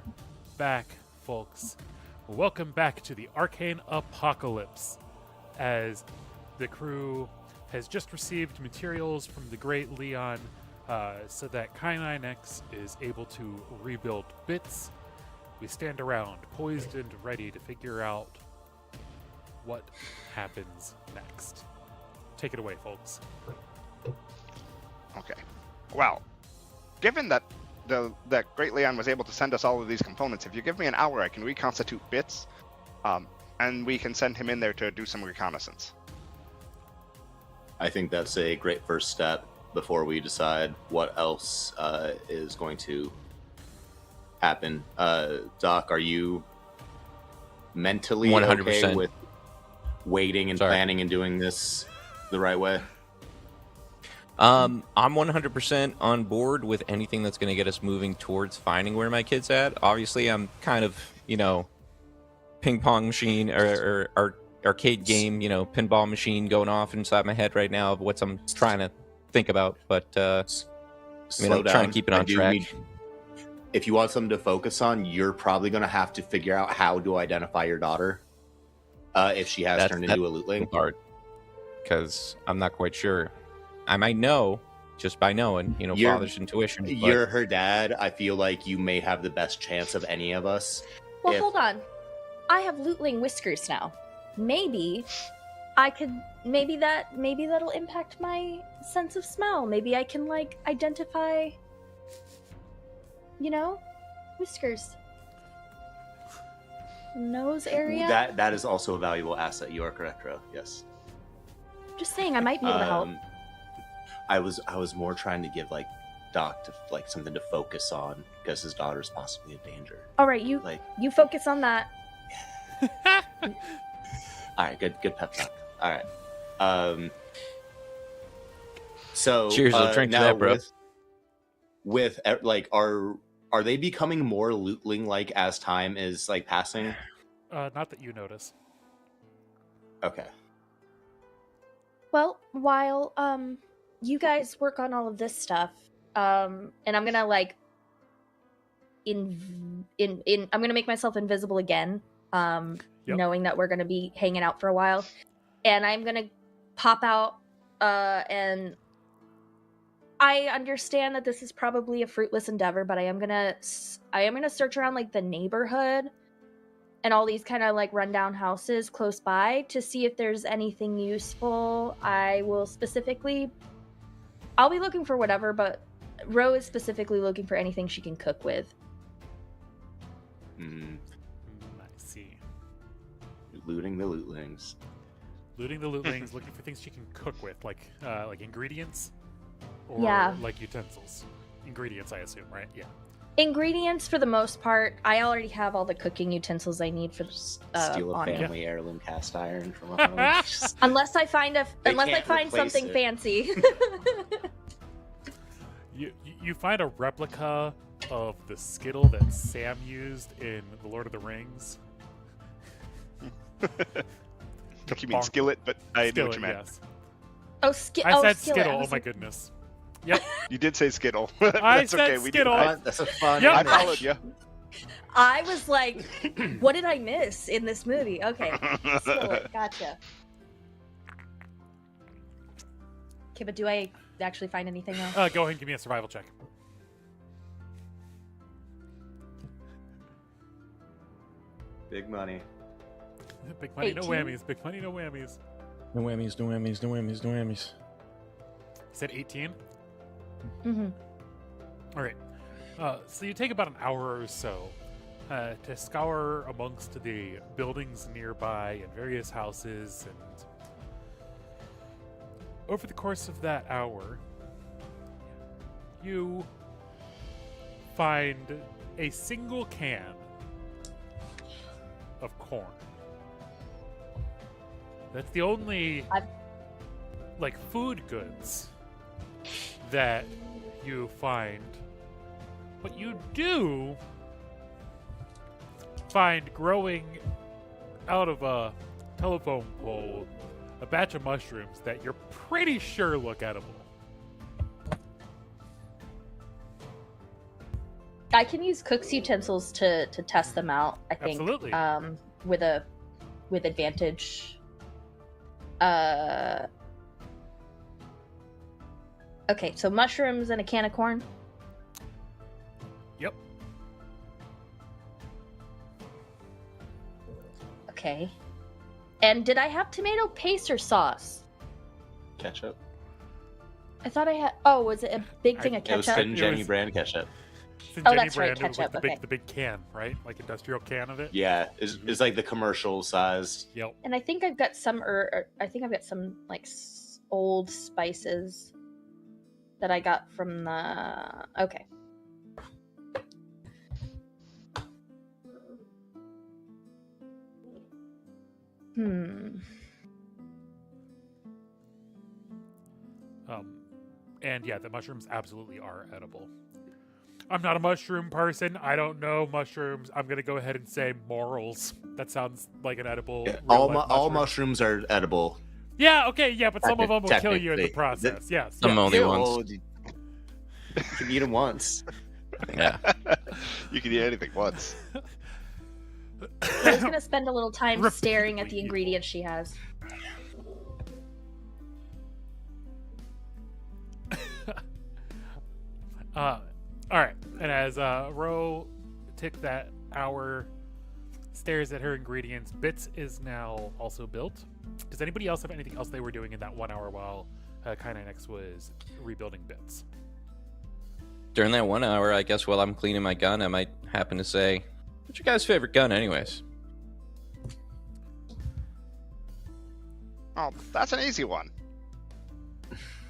back, folks. Welcome back to the Arcane Apocalypse, as the crew has just received materials from the great Leon so that K9X is able to rebuild bits. We stand around, poised and ready to figure out what happens next. Take it away, folks. Okay. Well, given that that Great Leon was able to send us all of these components, if you give me an hour, I can reconstitute bits, and we can send him in there to do some reconnaissance. I think that's a great first step before we decide what else is going to happen. Doc, are you mentally 100%. okay with waiting and planning and doing this the right way? I'm 100% on board with anything that's going to get us moving towards finding where my kid's at. Obviously, I'm kind of, ping pong machine or arcade game, pinball machine going off inside my head right now of what I'm trying to think about. But I'm trying to keep it on track. If you want something to focus on, you're probably going to have to figure out how to identify your daughter if she has turned into a lootling. Because I'm not quite sure. I might know just by knowing, father's intuition. You're her dad. I feel like you may have the best chance of any of us. Well, hold on. I have lootling whiskers now. Maybe that'll impact my sense of smell. Maybe I can identify, whiskers. Nose area. That is also a valuable asset. You are correct, Ro. Yes. Just saying, I might be able to help. I was more trying to give Doc to something to focus on because his daughter's possibly in danger. All right, you focus on that. All right, good pep talk. All right. So cheers, I'll drink to now that, bro. With are they becoming more lootling as time is passing? Not that you notice. Okay. Well, while you guys work on all of this stuff, and I'm gonna I'm gonna make myself invisible again, knowing that we're gonna be hanging out for a while, and I'm gonna pop out, and I understand that this is probably a fruitless endeavor, but I am gonna search around the neighborhood and all these kind of rundown houses close by to see if there's anything useful. I'll be looking for whatever, but Ro is specifically looking for anything she can cook with. I see. Looting the lootlings. Looting the lootlings, looking for things she can cook with, like ingredients? Or utensils? Ingredients, I assume, right? Yeah. Ingredients for the most part. I already have all the cooking utensils I need for steal a family heirloom cast iron from a home. Unless I find something fancy. You find a replica of the skittle that Sam used in The Lord of the Rings. You mean skillet, but I know what you meant. Yes. Oh, I said skillet. skittle. Oh my goodness. Yep. You did say skittle. I said skittle. That's a fun. Yep. I followed you. I was like, what did I miss in this movie? Okay. Skillet. Gotcha. Okay, but do I actually find anything else? Go ahead and give me a survival check. Big money. Big money, 18. no whammies. Big money, no whammies. No whammies, no whammies, no whammies, no whammies. You said 18? Mm-hmm. All right. So you take about an hour or so to scour amongst the buildings nearby and various houses, and over the course of that hour, you find a single can of corn. That's the only food goods that you find. But you do find growing out of a telephone pole a batch of mushrooms that you're pretty sure look edible. I can use cook's utensils to test them out. I think. Absolutely. With advantage. Okay, so mushrooms and a can of corn. Yep. Okay. And did I have tomato paste or sauce? Ketchup. I thought I had. Oh, was it a big thing of It was ketchup? Finn Jenny brand ketchup. Since Jenny that's right, brand, it was like ketchup, the okay. big can, right? Like industrial can of it. Yeah, it's like the commercial size. Yep. And I think I've got some. I think I've got some like old spices that I got from the. Okay. And yeah, the mushrooms absolutely are edible. I'm not a mushroom person. I don't know mushrooms. I'm gonna go ahead and say morals. That sounds like an edible. Yeah, real-life all mushroom. mushrooms are edible. Yeah. Okay. Yeah, but some of them will kill you in the Technically. process. Yes. Some yes. only Yeah, once. well, you can eat them once. Yeah. You can eat anything once. I was gonna spend a little time staring at the Repeatedly. ingredients she has. All right. And as Ro took that hour, stares at her ingredients, Bits is now also built. Does anybody else have anything else they were doing in that 1 hour while Kainex was rebuilding Bits? During that 1 hour, I guess while I'm cleaning my gun, I might happen to say, "What's your guys' favorite gun, anyways?" Oh, that's an easy one.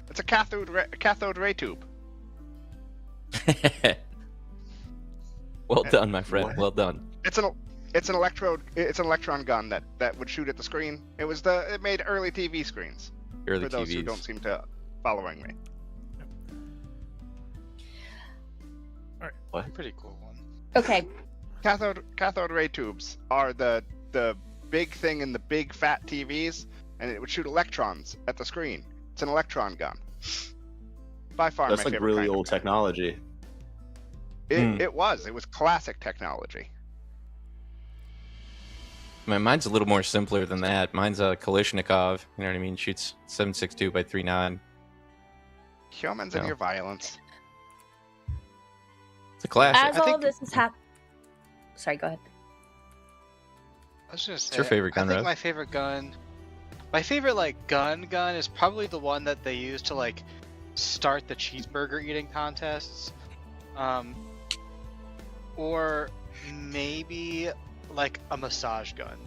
It's a cathode ray tube. Well done, my friend. What? Well done. It's an electron gun that would shoot at the screen. It made early TV screens. Early For those who TVs. don't seem to following me. Pretty cool one. Okay. Cathode ray tubes are the big thing in the big fat TVs, and it would shoot electrons at the screen. It's an electron gun. By far That's my like favorite really kind of old gun. technology. It was classic technology. Mine's a little more simpler than that. Mine's a Kalashnikov. You know what I mean? Shoots 7.62 by 3.9. Humans and No. your violence. It's a classic. As all of this is happening. Sorry, go ahead. I was gonna say. your favorite gun, I think Rev? my favorite gun. My favorite like gun is probably the one that they use to like start the cheeseburger eating contests. Or maybe like a massage gun.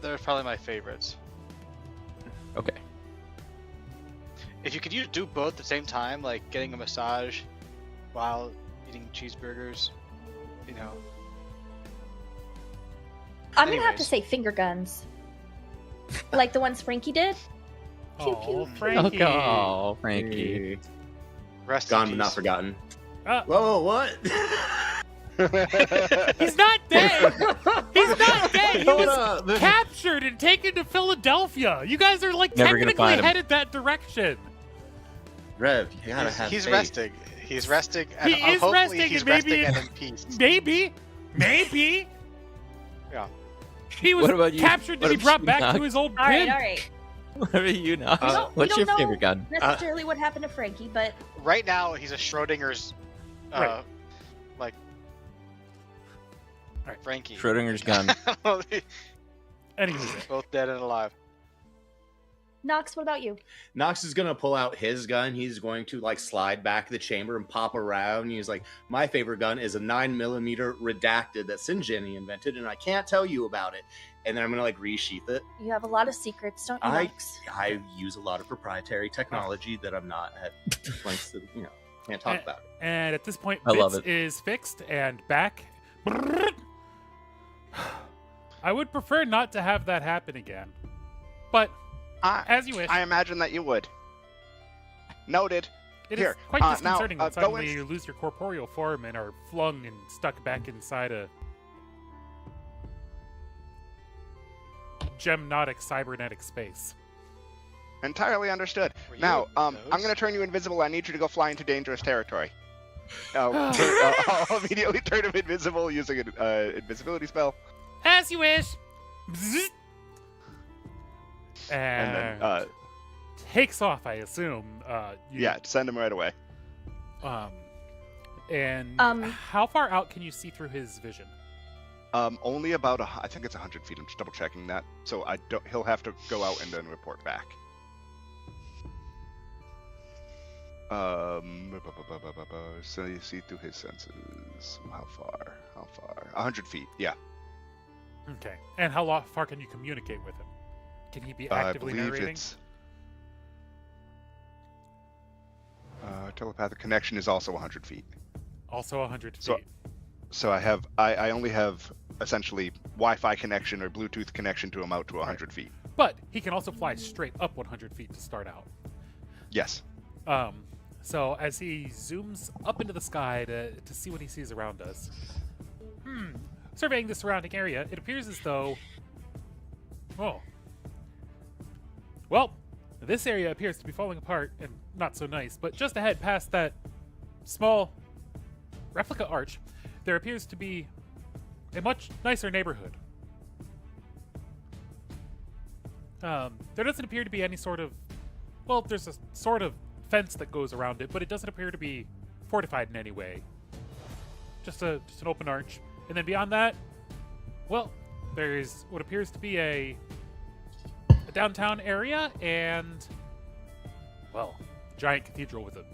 They're probably my favorites. Okay. If you could do both at the same time, like getting a massage while eating cheeseburgers, you know. I'm gonna have to Anyways. say finger guns, like the ones Frankie did. Pew, Oh, pew. Frankie. Oh, Frankie. Rest Gone in but not peace. forgotten. Uh, Whoa, what? He's not dead. He's not dead. He Hold was up. captured and taken to Philadelphia. You guys are like Never gonna technically find him. headed that direction. Rev, you gotta have He's faith. resting. He's resting. And He is hopefully resting he's and maybe- resting and in peace. Maybe. Yeah. He was What about you? captured to What be about brought you, back Nog? to his old All right, pin. all right. What are you now? We What's don't your know favorite gun? necessarily what happened to Frankie, but Right now, he's a Schrodinger's, Right. like, Alright. Frankie. Schrodinger's gun. Anywho, Both dead and alive. Nox, what about you? Nox is gonna pull out his gun. He's going to like slide back the chamber and pop around. He's like, "My favorite gun is a 9mm redacted that Sinjin invented, and I can't tell you about it." And then I'm gonna like resheath it. You have a lot of secrets, don't you, Nox? I use a lot of proprietary technology that I'm not at lengths to, can't talk about it. and at this point, I love Bits it. is fixed and back. I would prefer not to have that happen again, but as you wish. I imagine that you would. Noted. It is Here, quite now, disconcerting when go suddenly in- you lose your corporeal form and are flung and stuck back inside a gemnotic cybernetic space. Entirely understood. Were you Now, a I'm ghost? going to turn you invisible. I need you to go fly into dangerous territory. I'll immediately turn him invisible using an invisibility spell. As you wish. Bzzzt. And And then, takes off, I assume. yeah, send him right away. And Um, how far out can you see through his vision? Only about I think it's 100 feet. I'm just double checking that. So he'll have to go out and then report back. So you see through his senses. How far? 100 feet. Yeah. Okay. And how far can you communicate with him? Can he be I actively believe narrating? it's. Telepathic connection is also 100 feet. Also 100 feet. So I only have essentially Wi-Fi connection or Bluetooth connection to him out to 100 feet. But he can also fly straight up 100 feet to start out. Yes. So as he zooms up into the sky to see what he sees around us, surveying the surrounding area, it appears as though, well, this area appears to be falling apart and not so nice. But just ahead, past that small replica arch, there appears to be a much nicer neighborhood. There doesn't appear to be any sort of, well, there's a sort of fence that goes around it, but it doesn't appear to be fortified in any way. Just an open arch. And then beyond that, well, there's what appears to be a downtown area and, well, giant cathedral with a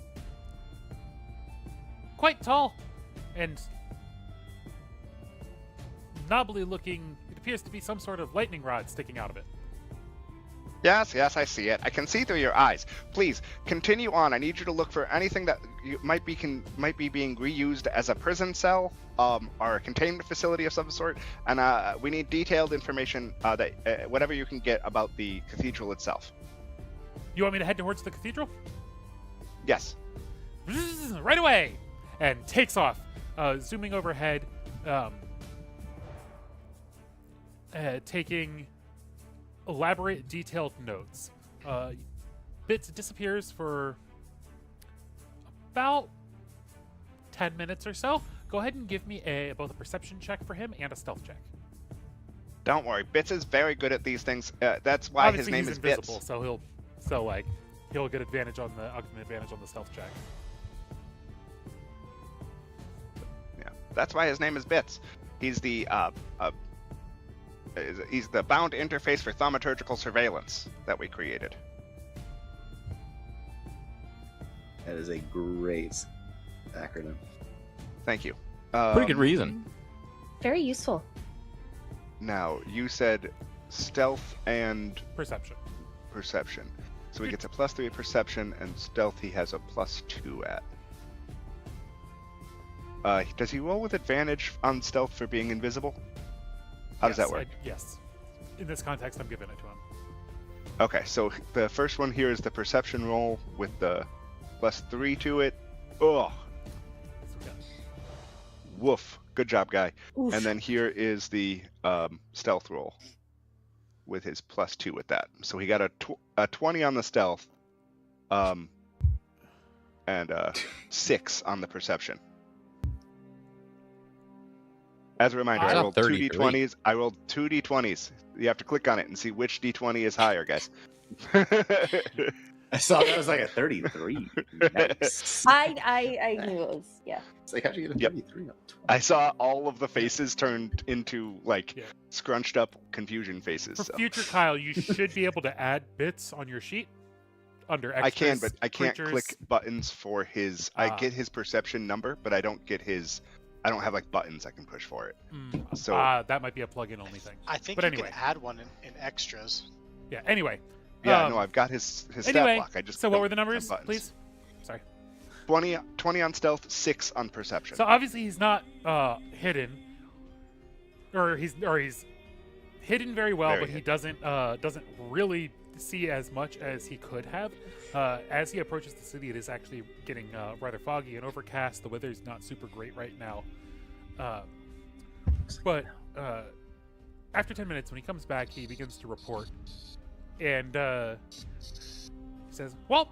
quite tall and knobbly looking, it appears to be some sort of lightning rod sticking out of it. Yes, I see it. I can see through your eyes. Please continue on. I need you to look for anything that might be being reused as a prison cell, or a containment facility of some sort. And we need detailed information that whatever you can get about the cathedral itself. You want me to head towards the cathedral? Yes. Right away! And takes off, zooming overhead, taking elaborate, detailed notes. Bits disappears for about 10 minutes or so. Go ahead and give me both a perception check for him and a stealth check. Don't worry, Bits is very good at these things. That's why Obviously, his name he's is invisible, Bits. so he'll get advantage on the stealth check. Yeah, that's why his name is Bits. He's the he's the bound interface for thaumaturgical surveillance that we created. That is a great acronym. Thank you. Pretty good reason. Very useful. Now, you said stealth and Perception. perception. So he gets a +3 perception, and stealth he has a +2 at. Does he roll with advantage on stealth for being invisible? How does that work? Yes. In this context, I'm giving it to him. Okay, so the first one here is the perception roll with the +3 to it. Ugh. So, yeah. Woof. Good job, guy. Oof. And then here is the stealth roll with his +2 with that. So he got a 20 on the stealth, and 6 on the perception. As a reminder, I I got rolled 2 33. d20s. I rolled 2 d20s. You have to click on it and see which d20 is higher, guys. I saw that was like a 33. Nice. I knew it was, yeah. It's like, how'd you get a Yep. 33 on 20? I saw all of the faces turned into like Yeah. scrunched up confusion faces. For So. future Kyle, you should be able to add bits on your sheet under extras. I can, but I can't creatures. click buttons for his. I Ah. get his perception number, but I don't get his. I don't have like buttons I can push for it. So That might be a plug-in only thing. I think But you anyway. can add one in extras. Yeah. Anyway. yeah, um, no, I've got his stat Anyway. block. I just So what don't were the have numbers, buttons. please? Sorry. 20 on stealth, 6 on perception. So obviously he's not hidden, or he's hidden very well, Very but he hidden. doesn't really see as much as he could have. As he approaches the city, it is actually getting rather foggy and overcast. The weather's not super great right now. But after 10 minutes, when he comes back, he begins to report. And he says, well,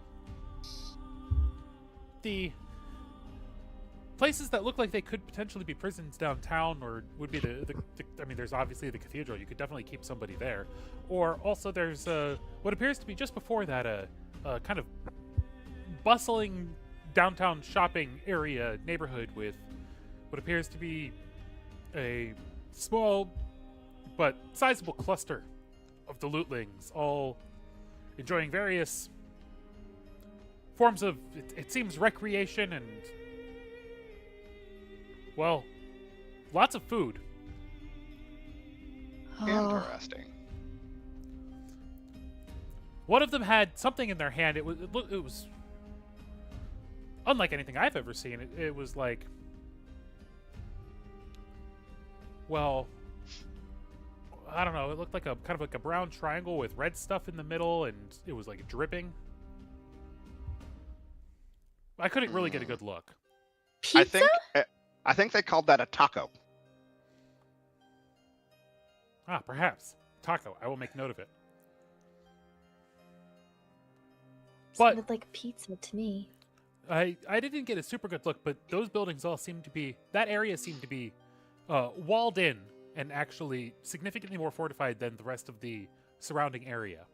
the places that look like they could potentially be prisons downtown, or would be the I mean, there's obviously the cathedral. You could definitely keep somebody there. Or also there's what appears to be just before that a kind of bustling downtown shopping area neighborhood with what appears to be a small but sizable cluster of the Lootlings, all enjoying various forms of, it seems, recreation and, well, lots of food. Interesting. One of them had something in their hand. It was unlike anything I've ever seen. It was like, well, I don't know. It looked like a kind of like a brown triangle with red stuff in the middle, and it was like dripping. I couldn't really get a good look. Pizza? I think they called that a taco. Ah, perhaps taco. I will make note of it. But Sounded like pizza to me. I didn't get a super good look, but those buildings all seemed to be, that area seemed to be walled in and actually significantly more fortified than the rest of the surrounding area.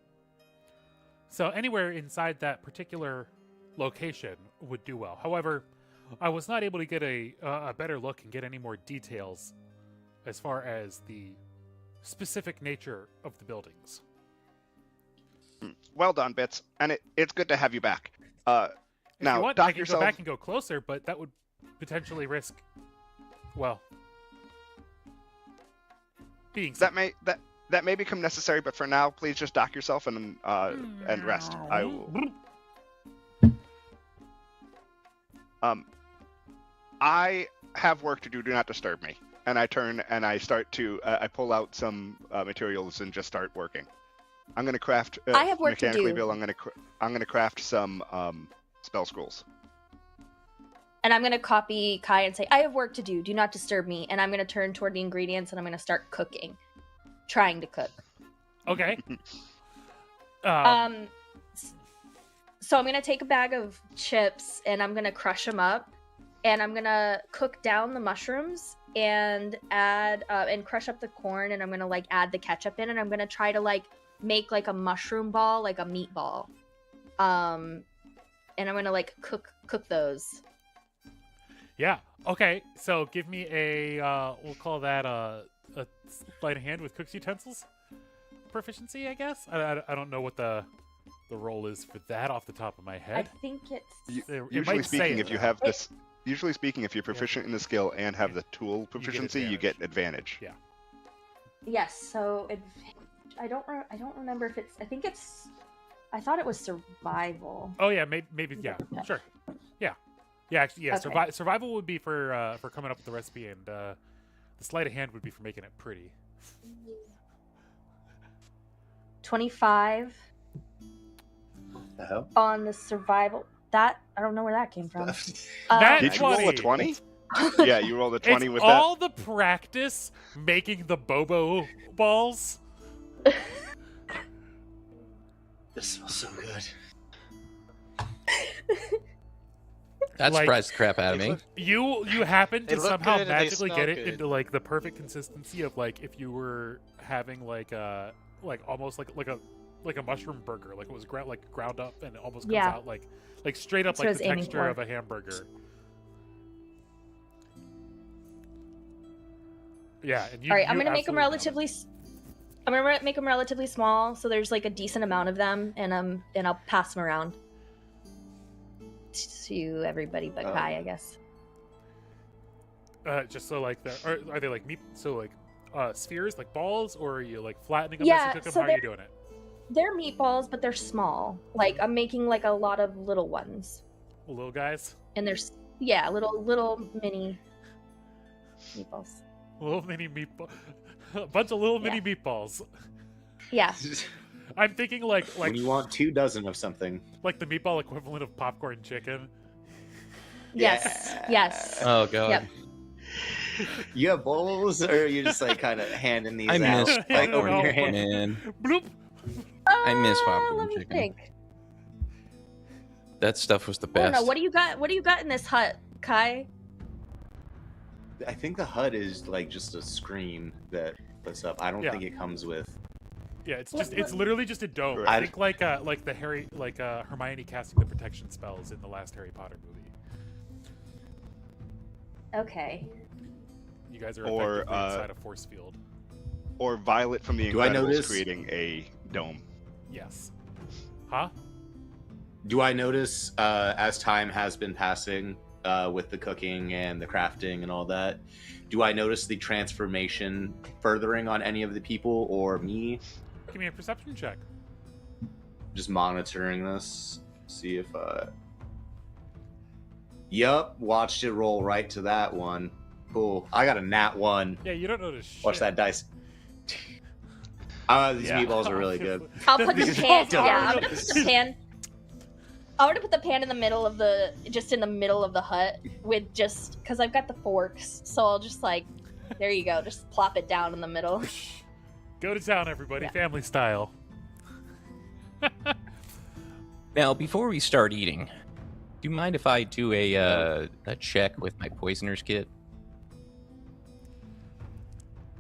So anywhere inside that particular location would do well. However, I was not able to get a better look and get any more details as far as the specific nature of the buildings. Well done, Bits, and it's good to have you back. If Now, you want, dock I can yourself. go back and go closer, but that would potentially risk, well, being That may become necessary, but for now, please just dock yourself and rest. I will. I have work to do. Do not disturb me. And I turn and I start to. I pull out some materials and just start working. I'm gonna craft. I have work to mechanically, do. Bill. I'm gonna craft some spell scrolls. And I'm going to copy Kai and say, I have work to do. Do not disturb me. And I'm going to turn toward the ingredients and I'm going to start cooking. Trying to cook. Okay. So I'm going to take a bag of chips and I'm going to crush them up. And I'm going to cook down the mushrooms and add, and crush up the corn. And I'm going to like add the ketchup in. And I'm going to try to like make like a mushroom ball, like a meatball. And I'm going to like cook those. Yeah. Okay. So give me a we'll call that a sleight of hand with cook's utensils proficiency, I guess. I don't know what the roll is for that off the top of my I head. think it's... Usually speaking, if you have Wait. this, usually speaking, if you're proficient in the skill and have the tool proficiency, you get advantage. Yeah. Yes, so I don't remember if it's... I thought it was survival. Oh yeah, maybe yeah. Sure. Yeah. Yeah, actually, yeah. Okay. Survival would be for coming up with the recipe, and the sleight of hand would be for making it pretty. 25 The hell? on the survival. That I don't know where that came from. That Did you roll a 20? 20? Yeah, you rolled a 20 It's with all the practice making the bobo balls. This smells so good. That Like, surprised the crap out of me. You happen to They look somehow good and they magically smell get it good. into like the perfect consistency of like if you were having like almost like a mushroom burger, like it was ground up and it almost comes Yeah. out like straight up That's what I like was the aiming texture for. of a hamburger. Yeah, and you, All right, I'm you gonna make them absolutely nailed relatively. I'm gonna make them relatively small, so there's like a decent amount of them, and I'll pass them around to everybody but Oh. Kai, I guess. it. Just so like are they like meat? So like spheres, like balls, or are you like flattening them Yeah, as you cook them? so How are you doing it? They're meatballs, but they're small. Like I'm making like a lot of little ones, Little guys, and there's little mini meatballs. little mini meatball, a bunch of little mini meatballs. Yeah, I'm thinking like when you want 24 of something. like the meatball equivalent of popcorn chicken. yes, Yeah. yes. Oh god. Yep. You have bowls, or are you just like kind of handing these I out? miss I Like don't over know. your hand? Man, Bloop. I miss popcorn Let me chicken. think. that stuff was the I don't best. know. What do you got? What do you got in this hut, Kai? I think the HUD is like just a screen that puts up. I don't think it comes with. Yeah, it's literally just a dome. Right. I think like Hermione casting the protection spells in the last Harry Potter movie. Okay. You guys are Or, effectively inside a force field. Or Violet from the Do I Incredibles notice- creating a dome. Yes. Huh? Do I notice as time has been passing with the cooking and the crafting and all that? Do I notice the transformation furthering on any of the people or me? Give me a perception check. Just monitoring this, see if. Yup, watched it roll right to that one. Cool. I got a nat 1. Yeah, you don't notice shit. Watch that dice. These meatballs are really good. I'll put the These pan. meatballs Yeah, are I'm gonna put the pan. I'm gonna put the pan in the middle of the, just in the middle of the hut with just, because I've got the forks, so I'll just like, there you go, just plop it down in the middle. Go to town, everybody, Yeah. family style. Now, before we start eating, do you mind if I do a check with my poisoner's kit?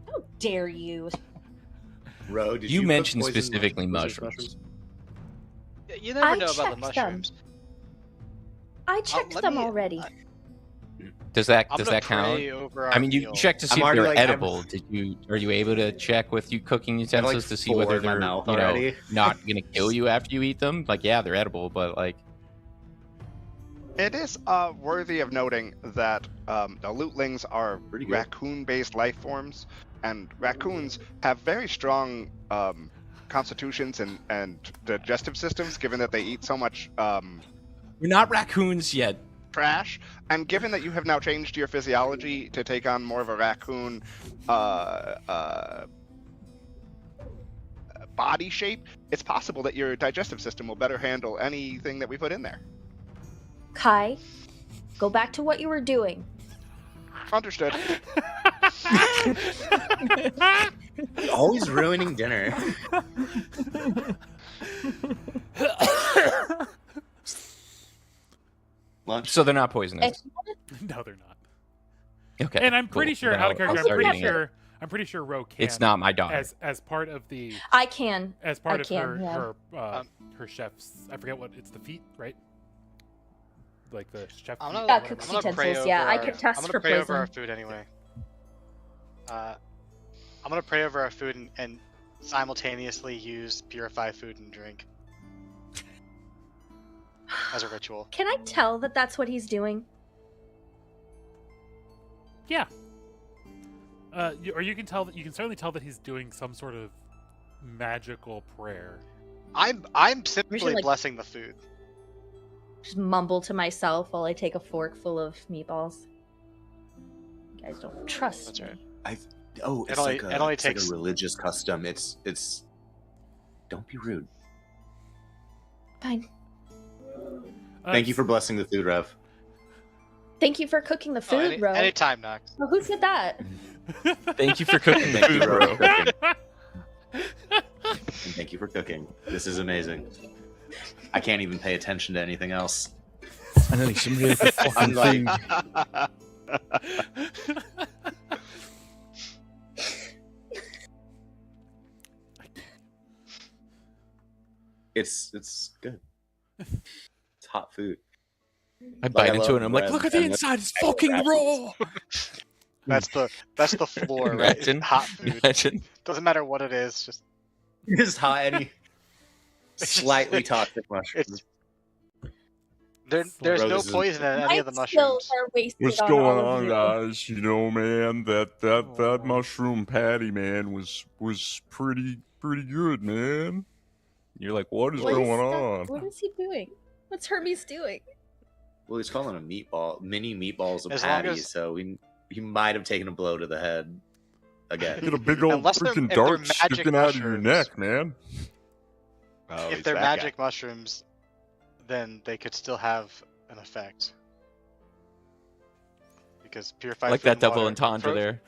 How dare you? Ro, did You cook mentioned poison specifically mushrooms? mushrooms. You never I know about the checked them. mushrooms. I checked let them me- already. Does that I'm does gonna that count? pray over I our mean, you meal. checked to see I'm if already, they're like, edible. Are you able to check with you cooking I utensils have, like, to see 4 whether in my they're mouth you know already. not gonna kill you after you eat them? Like, yeah, they're edible, but like, It is worthy of noting that the Lootlings are Pretty good. raccoon-based life forms, and raccoons have very strong constitutions and digestive systems, given that they eat so much we're not raccoons yet. trash. And given that you have now changed your physiology to take on more of a raccoon body shape, it's possible that your digestive system will better handle anything that we put in there. Kai, go back to what you were doing. Understood. Always ruining dinner. Lunch. So they're not poisonous. No, they're not. Okay. And I'm cool. pretty sure, Then out of character, I'll I'm start pretty eating it. sure, Ro can. It's not my daughter. as part of the I can. as part I of can, her yeah. her chef's. I forget what it's the feet, right? Like the chef. I'm feet? gonna, Yeah, I'm cook's gonna pray utensils, over yeah, I our- could test I'm gonna for pray over our poison. food anyway. I'm gonna pray over our food and simultaneously use purify food and drink as a ritual. Can I tell that that's what he's doing? Yeah. Or you can tell that you can certainly tell that he's doing some sort of magical prayer. I'm simply like- blessing the food. Just mumble to myself while I take a fork full of meatballs. You guys don't trust That's me. right. Oh, It it's only- like a, it only it's like takes- a religious custom. It's. Don't be rude. Fine. Thank you for blessing the food, Rev. Thank you for cooking the food, Ro. Anytime, Nox. Oh, who said that? Thank you for cooking the Thank you, food, Ro, bro. for cooking. And thank you for cooking. This is amazing. I can't even pay attention to anything else. I know some really good I'm fucking like, food. it's good. It's hot food. I bite I into love it and I'm like, bread look at the and inside, it's I fucking love raw. That's the floor, right? It's Imagine. hot food. Imagine. Doesn't matter what it is. Just It's hot and slightly toxic mushrooms. it's there's Bro, no this is- poison in any My of the skills mushrooms. are wasted What's on going all of on, you. guys? You know, man, that Oh. mushroom patty, man, was pretty good, man. You're like, what is What is going that- on? What is he doing? What's Hermes doing? Well, he's calling them mini meatballs of As long patties, as- so he might have taken a blow to the head again. Get a big old Unless they're- freaking if they're dart magic sticking out of your mushrooms. neck, man. Oh, If he's they're that guy. magic mushrooms, then they could still have an effect. Because purified Like food that and double water- entendre there.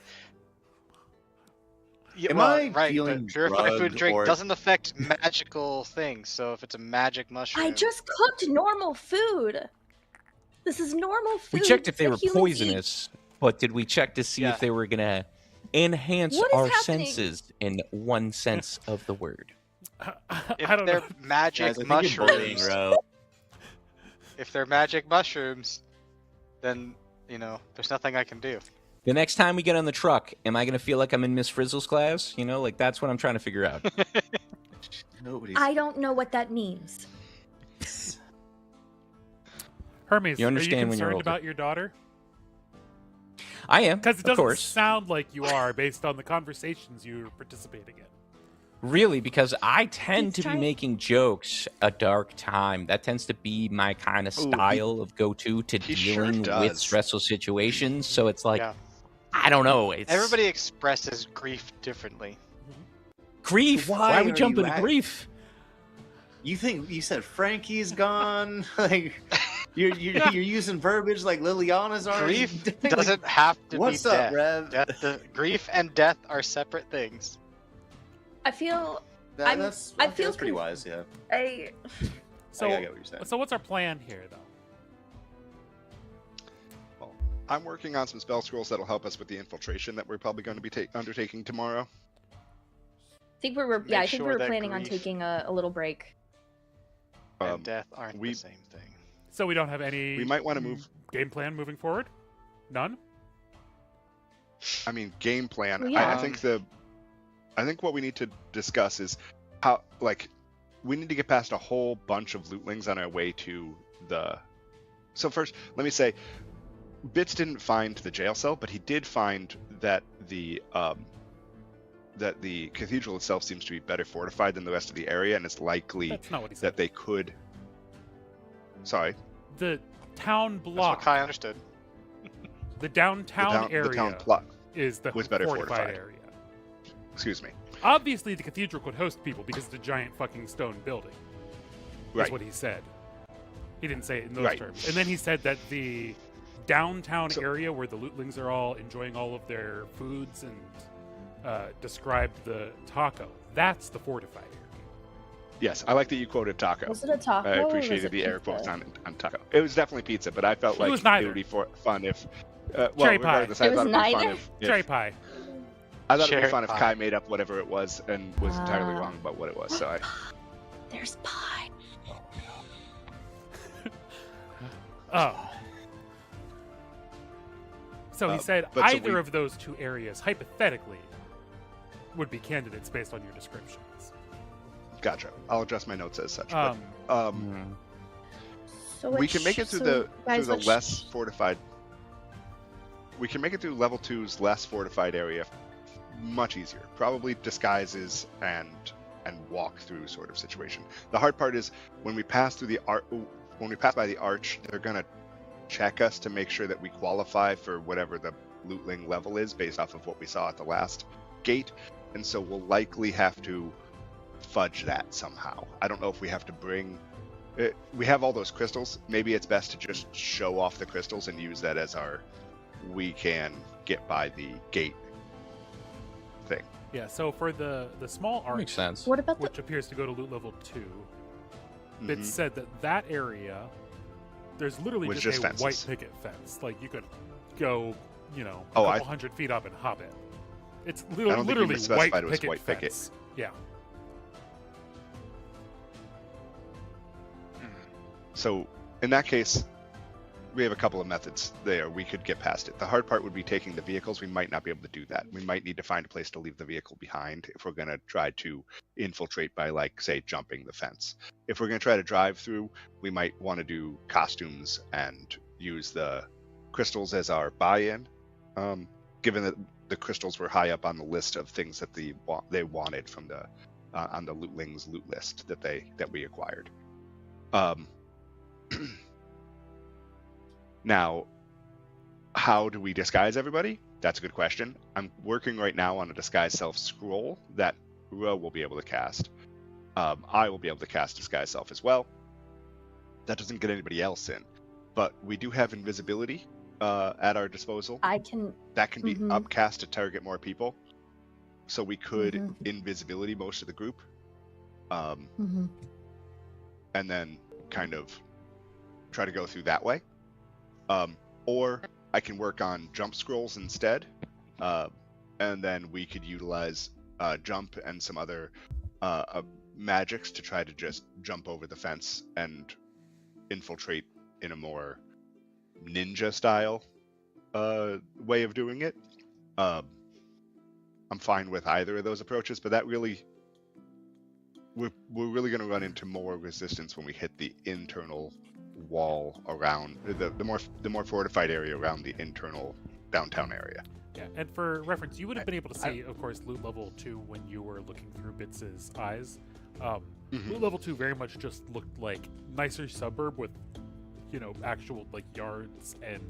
Am well, I right, feeling but purified food and drugged drink or- doesn't affect magical things. So if it's a magic mushroom, I just cooked normal food. This is normal food. We checked if they that were humans poisonous. But did we check to see Yeah. if they were gonna enhance What is our happening? senses in one sense of the word? If I don't they're know. magic Guys, I think you're bullying mushrooms, Ro. if they're magic mushrooms, then there's nothing I can do. The next time we get on the truck, am I gonna feel like I'm in Miss Frizzle's class? Like that's what I'm trying to figure out. Nobody's. I don't know what that means. Hermes, You understand are you when you're concerned older. about your daughter? I am, Because it of doesn't course. sound like you are based on the conversations you're participating in. Really, because I tend He's to be trying- making jokes a dark time. That tends to be my kind of Ooh, he- style of go-to to he sure dealing with does. stressful situations. So it's like, Yeah. I don't know. It's Everybody expresses grief differently. grief. Why are we are jumping you to at- grief? You think you said Frankie's gone? Like you're using verbiage like Liliana's already. Grief doesn't have to What's be up, death. Rev? Grief and death are separate things. I feel That, that's I okay, feel that's pretty conf- wise. Yeah. So, I get what you're saying. so what's our plan here, though? Well, I'm working on some spell scrolls that'll help us with the infiltration that we're probably going to be undertaking tomorrow. I think we were Make I think we sure were that planning on grief- taking a little break. And death aren't we- the same thing. So we don't have any We might want to move. game plan moving forward? None? I mean, game plan. Well, yeah. I think what we need to discuss is how, like, we need to get past a whole bunch of lootlings on our way to the. So first, let me say, Bits didn't find the jail cell, but he did find that the cathedral itself seems to be better fortified than the rest of the area, and it's likely That's not what he said. that they could. Sorry, The town That's what block, Kai understood. the downtown area the town plot. is the was better fortified fortified. area. Excuse me. Obviously, the cathedral could host people because it's a giant fucking stone building. That's Right. what he said. He didn't say it in those Right. terms. And then he said that the downtown So- area where the lootlings are all enjoying all of their foods and described the taco. That's the fortified area. Yes, I like that you quoted taco. Was it a taco? I or was appreciated it the air pizza? quotes on taco. It was definitely pizza, but I felt It like was neither. would be fun if. Well, Cherry pie. regardless, I It was thought it'd be fun neither? if Cherry pie. I thought it'd be Cherry fun if pie. Kai made up whatever it was and was entirely Ah. wrong about what it was. So I, There's pie. Oh. So he said but so either we- of those two areas, hypothetically, would be candidates based on your descriptions. gotcha. I'll adjust my notes as such. Um, But So we what can make it through so the guys, through the what less fortified. We can make it through level 2's less fortified area much easier. Probably disguises and walk through sort of situation. The hard part is when we pass through when we pass by the arch, they're gonna check us to make sure that we qualify for whatever the lootling level is based off of what we saw at the last gate, and so we'll likely have to fudge that somehow. I don't know if we have to bring. We have all those crystals. Maybe it's best to just show off the crystals and use that as our. We can get by the gate thing. yeah, so for the small arch, Makes sense. What about the which appears to go to loot level 2, Mhm. it said that area, there's literally Was just just a white fences. picket fence. Like, you could go, a Oh, couple hundred feet up and hop it. It's literally, don't think you white specified it was picket white picket. fence. Yeah. So in that case, we have a couple of methods there. We could get past it. The hard part would be taking the vehicles. We might not be able to do that. We might need to find a place to leave the vehicle behind if we're going to try to infiltrate by, like, say, jumping the fence. If we're going to try to drive through, we might want to do costumes and use the crystals as our buy-in. Given that the crystals were high up on the list of things that they wanted from the on the Lootlings loot list that we acquired. Now, how do we disguise everybody? That's a good question. I'm working right now on a disguise self scroll that Ro will be able to cast. I will be able to cast disguise self as well. That doesn't get anybody else in, but we do have invisibility at our disposal. I can That can be Mhm. upcast to target more people. So we could Mhm. invisibility most of the group, mhm. and then kind of try to go through that way. Or I can work on jump scrolls instead, and then we could utilize jump and some other magics to try to just jump over the fence and infiltrate in a more ninja style way of doing it. I'm fine with either of those approaches, but that really we're really going to run into more resistance when we hit the internal wall around the more fortified area around the internal downtown area. Yeah, and for reference, you would have been able to see, of course, loot level 2 when you were looking through Bits' eyes. Loot level 2 very much just looked like nicer suburb with, actual like yards and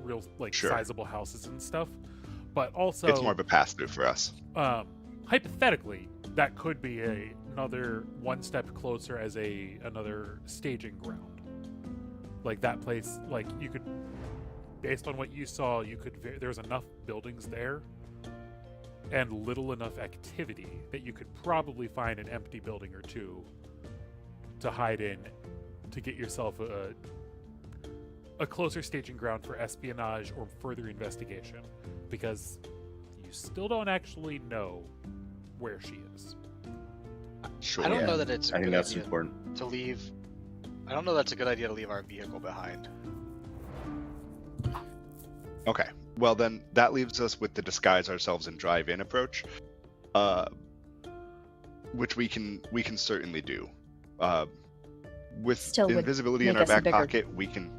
real sizable houses and stuff. But also, it's more of a pass-through for us. Hypothetically, that could be another one step closer as another staging ground. Like that place, like you could, based on what you saw, there's enough buildings there and little enough activity that you could probably find an empty building or two to hide in to get yourself a closer staging ground for espionage or further investigation, because you still don't actually know where she is. Sure. I don't know that it's a I think good that's idea important. to leave. I don't know that's a good idea to leave our vehicle behind. Okay. Well, then that leaves us with the disguise ourselves and drive-in approach, which we can certainly do. With Still would invisibility in make our us a back bigger- pocket, we can.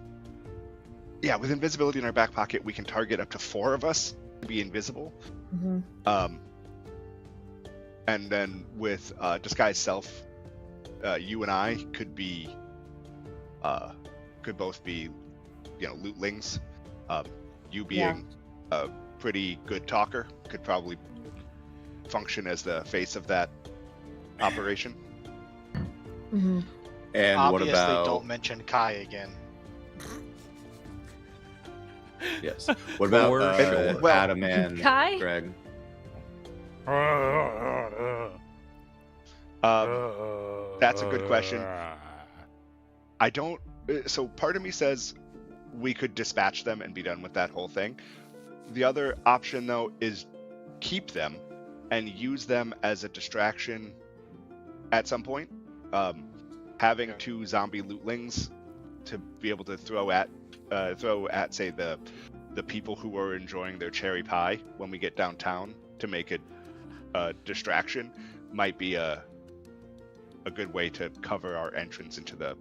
Yeah, with invisibility in our back pocket, we can target up to 4 of us to be invisible. Mm-hmm. And then with disguise self, you and I could both be, lootlings. You being a pretty good talker could probably function as the face of that operation. Mm-hmm. And Obviously, what about don't mention Kai again. yes? What about For sure. Well, Adam and Kai? Greg? That's a good question. I don't. So part of me says we could dispatch them and be done with that whole thing. The other option, though, is keep them and use them as a distraction at some point. Having 2 zombie lootlings to be able to throw at, say, the people who are enjoying their cherry pie when we get downtown to make it a distraction might be a good way to cover our entrance into the.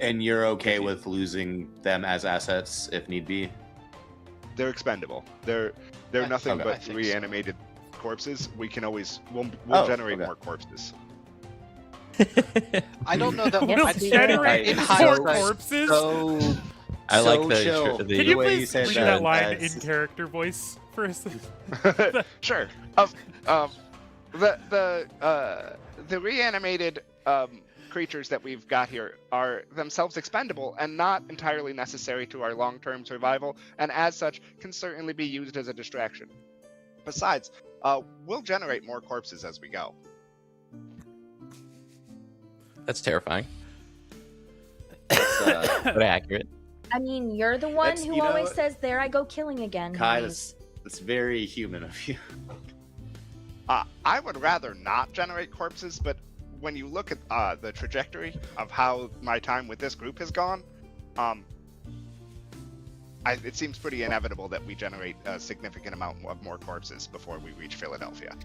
And you're okay with losing them as assets if need be? They're expendable. They're nothing okay. but I think so. reanimated corpses. We can always we'll generate okay. more corpses. I don't know that. Yes, I we generate in more hindsight, corpses. So I like the chill. the Can you way please said read that line that's- in character voice for a second? Sure. The reanimated creatures that we've got here are themselves expendable and not entirely necessary to our long-term survival, and as such can certainly be used as a distraction. Besides, we'll generate more corpses as we go. That's terrifying, That's, but accurate. I mean, you're the one That's- who you know always what? says, "There I go killing again." Kai, He's- that's very human of you. I would rather not generate corpses, but when you look at the trajectory of how my time with this group has gone, it seems pretty inevitable that we generate a significant amount of more corpses before we reach Philadelphia.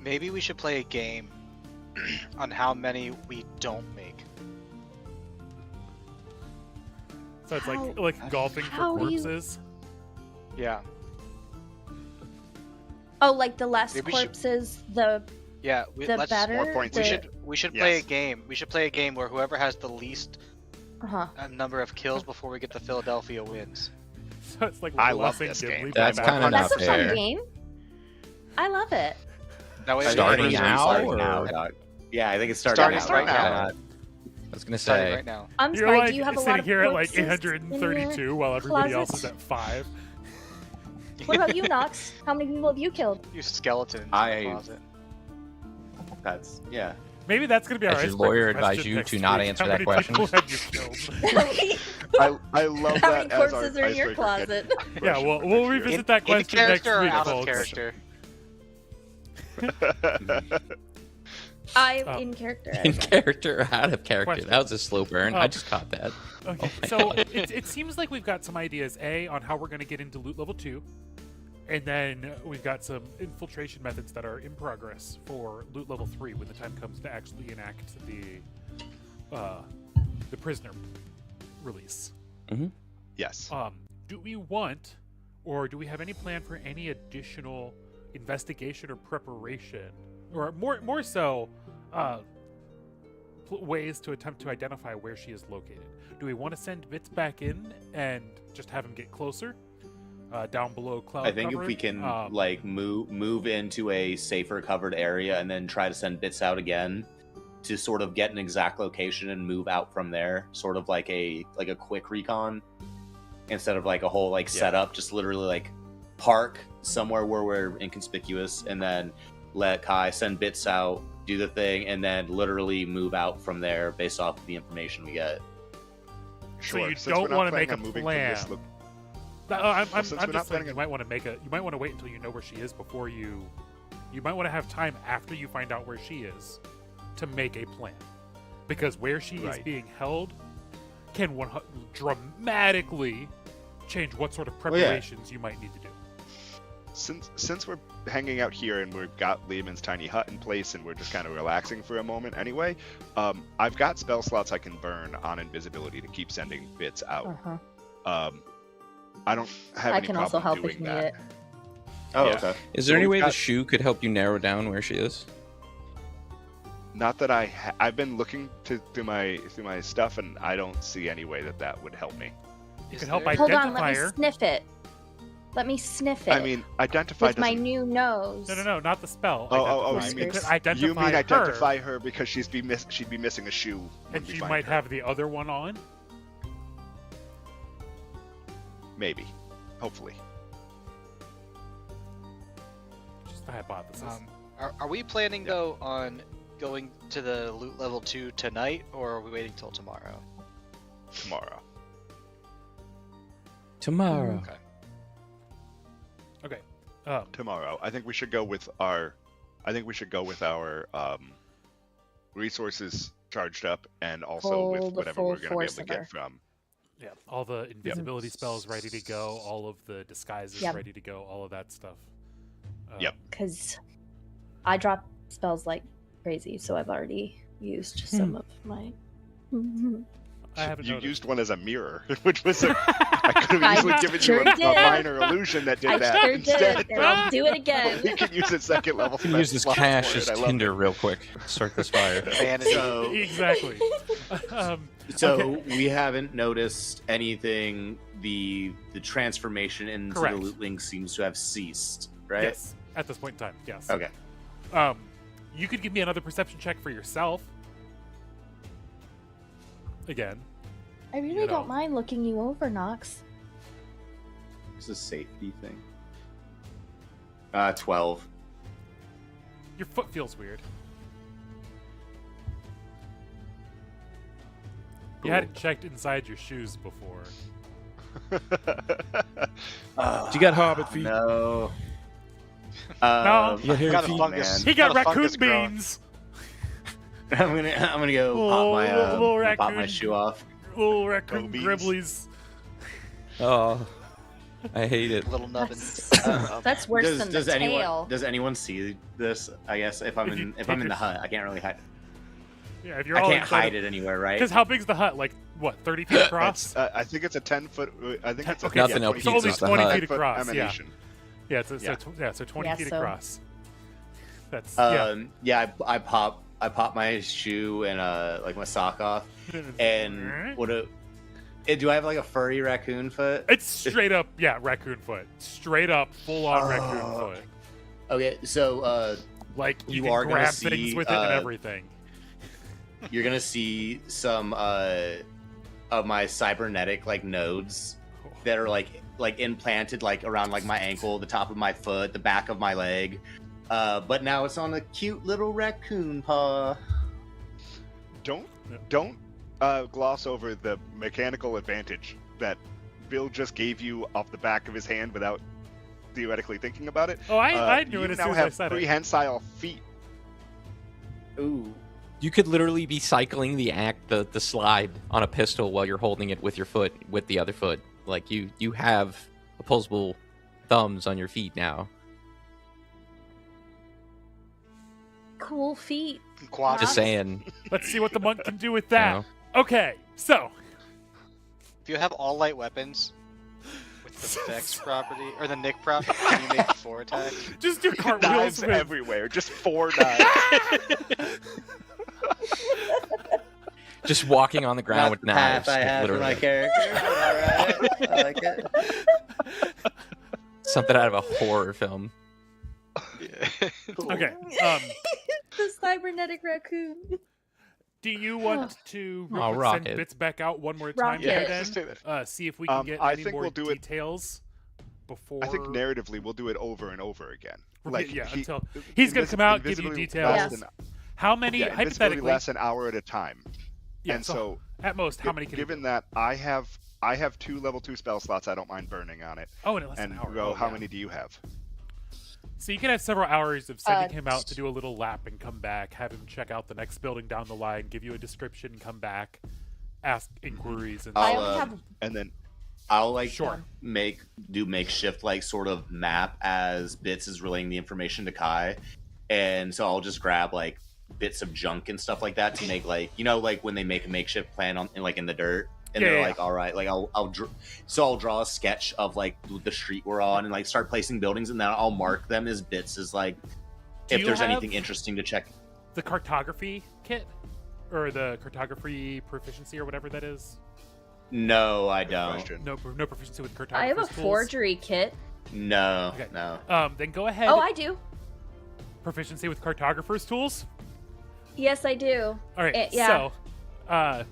maybe we should play a game on how many we don't make. So it's How- like golfing for how do you- corpses. Yeah, Oh, like the less Maybe we should- corpses, the yeah. the better. more points. We should play a Yes. game. We should play a game where whoever has the least Uh-huh. number of kills before we get to Philadelphia wins. So it's like I love Blessing this Gimli game. by That's Matt kinda Harmon. That's a not fun fair. game. I love it. That way, Starting we now, Starting or- now, dog. Yeah, I think it's starting Starting now. right now. I was gonna starting say right now. I'm You're sorry. like Do you have a lot sitting of here at like corpses in your 832 while everybody else is closet? at 5. What about you, Nox? How many people have you killed? You skeleton in the I- closet. That's yeah. Maybe that's going to be our Has your icebreaker lawyer advised question you next to not week. answer How that many question? people have you killed? I love How that many as our corpses are in your icebreaker closet? Yeah, we'll revisit that In question next character or week, out of folks. character? I'm in character. In character or out of character? Question. That was a slow burn. I just caught that. Okay, Oh my so God. it seems like we've got some ideas, A, on how we're going to get into loot level 2, and then we've got some infiltration methods that are in progress for loot level 3 when the time comes to actually enact the prisoner release. Yes. Do we want, or do we have any plan for any additional investigation or preparation, or more so, ways to attempt to identify where she is located? Do we want to send Bits back in and just have him get closer, down below cloud I think cover? if we can like move into a safer covered area and then try to send Bits out again to sort of get an exact location and move out from there, sort of like a quick recon instead of like a whole setup, just literally like park somewhere where we're inconspicuous and then let Kai send Bits out, do the thing, and then literally move out from there based off of the information we get. Sure. you Since don't we're not wanna planning make a on moving from plan. this I'm since we're not just saying planning you on- might want to you might want to wait until you know where she is before you might want to have time after you find out where she is to make a plan, because where she is Right. being held can dramatically change what sort of Well, yeah. preparations you might need to do. Since we're hanging out here and we've got Lehman's tiny hut in place and we're just kind of relaxing for a moment anyway, I've got spell slots I can burn on invisibility to keep sending Bits out. Uh-huh. I don't have I any can problem also help doing if you that. need it. Oh, Yeah. okay. Is there So any we've way the got- shoe could help you narrow down where she is? Not that I've been looking through my stuff and I don't see any way that would help me. You Is can help there- Hold on, identify let me her. sniff it. Let me sniff it. I mean, identify with my doesn't. new nose. No, not the spell. Oh, Identify. you mean could identify you mean her, identify her because she'd be missing a shoe. when and we she find might her. have the other one on. Maybe, hopefully. Just a hypothesis. Are we planning though on going to the loot level 2 tonight, or are we waiting till tomorrow? Tomorrow. Tomorrow. Okay. Okay. Tomorrow. I think we should go with our. Resources charged up, and also with Full- the whatever full we're going to be force able to of get her. from. Yeah, all the invisibility spells ready to go, all of the disguises Yep. ready to go, all of that stuff. Yep. Because I drop spells like crazy, so I've already used some of my. I haven't You noticed. used one as a mirror, which was I could have easily I given sure you a did. minor illusion that did I that sure instead. did, and I'll do it We again. can use it second level. You can use this slots cash for as it. I love Tinder it. real quick. Start this fire. Vanity. So, Exactly. so Okay. we haven't noticed anything. The transformation into Correct. the Lootlings seems to have ceased, right? Yes, at this point in time, yes. Okay. You could give me another perception check for yourself. Again. I really You know. don't mind looking you over, Nox. It's a safety thing. 12. Your foot feels weird. You hadn't checked inside your shoes before. You got hobbit feet. No. No. You got hairy Got a feet. fungus. He got Got a raccoon fungus growing. beans! I'm gonna go Little pop my raccoon. shoe off. Little raccoon Gobies. gribblies. Oh, I hate it. Little nubbins. That's worse than the tail. Does anyone see this? I guess if I'm If you in take the your- hut, I can't really hide. Yeah, if you're I all can't inside hide it anywhere, right? Because how big's the hut? Like, what, 30 feet across? I think it's a 10-foot. I think it's a Okay, Nothing 20 else it's only beats the 20 hut. feet across, yeah. emanation. Yeah, so 20 Yeah, feet so- across. That's, I pop my shoe and like my sock off, and do I have like a furry raccoon foot? It's straight up, yeah, raccoon foot. Straight up, full on raccoon foot. Okay, so Like, you you can are gonna grab see, things with it and everything. you're gonna see some of my cybernetic like nodes that are like implanted like around like my ankle, the top of my foot, the back of my leg. But now it's on a cute little raccoon paw. don't gloss over the mechanical advantage that Bill just gave you off the back of his hand without theoretically thinking about it. Oh, I knew it as soon as I You now have said it. prehensile feet. Ooh. You could literally be cycling the slide on a pistol while you're holding it with your foot, with the other foot. Like you have opposable thumbs on your feet now. Cool feet. Quad. Just saying. Let's see what the monk can do with that. know. Okay, so If you have all light weapons with the Vex property or the Nick property, can you make 4 attacks? just do cartwheels Knives with everywhere. Just 4 knives. Just walking on the ground with knives. I like, have for literally. my character. All right, I like it. Something out of a horror film. Yeah. Okay. The cybernetic raccoon. Do you want to Oh, send Rocket. Bits back out one more time Rocket. here Yeah, then? just do that. See if we can get I any think more we'll do it- details before. I think narratively we'll do it over and over again. Like yeah, he- until he's gonna come out, give you invisibly details. lasts an- How many Yeah, invisibility hypothetically? lasts an hour at a time. Yeah, and so at most, how many can? Given that I have 2 level 2 spell slots, I don't mind burning on it. Oh, and it lasts And an hour. Ro, Oh, how yeah. many do you have? So you can have several hours of sending Uh, him out to do a little lap and come back, have him check out the next building down the line, give you a description, come back, ask inquiries, and I I'll, only have And then I'll like Sure. do makeshift like sort of map as Bits is relaying the information to Kai, and so I'll just grab like bits of junk and stuff like that to make like like when they make a makeshift plan on in the dirt, and Yeah, they're yeah, like, all right, like I'll draw a sketch of like the street we're on and like start placing buildings, and then I'll mark them as bits as like Do if you there's have anything interesting to check. the cartography kit or the cartography proficiency or whatever that is. No, I Good don't. question. No proficiency with cartography. I have a forgery kit. No, Okay. no. Then go ahead. Oh, I do. Proficiency with cartographer's tools. Yes, I do. All right. Yeah. So,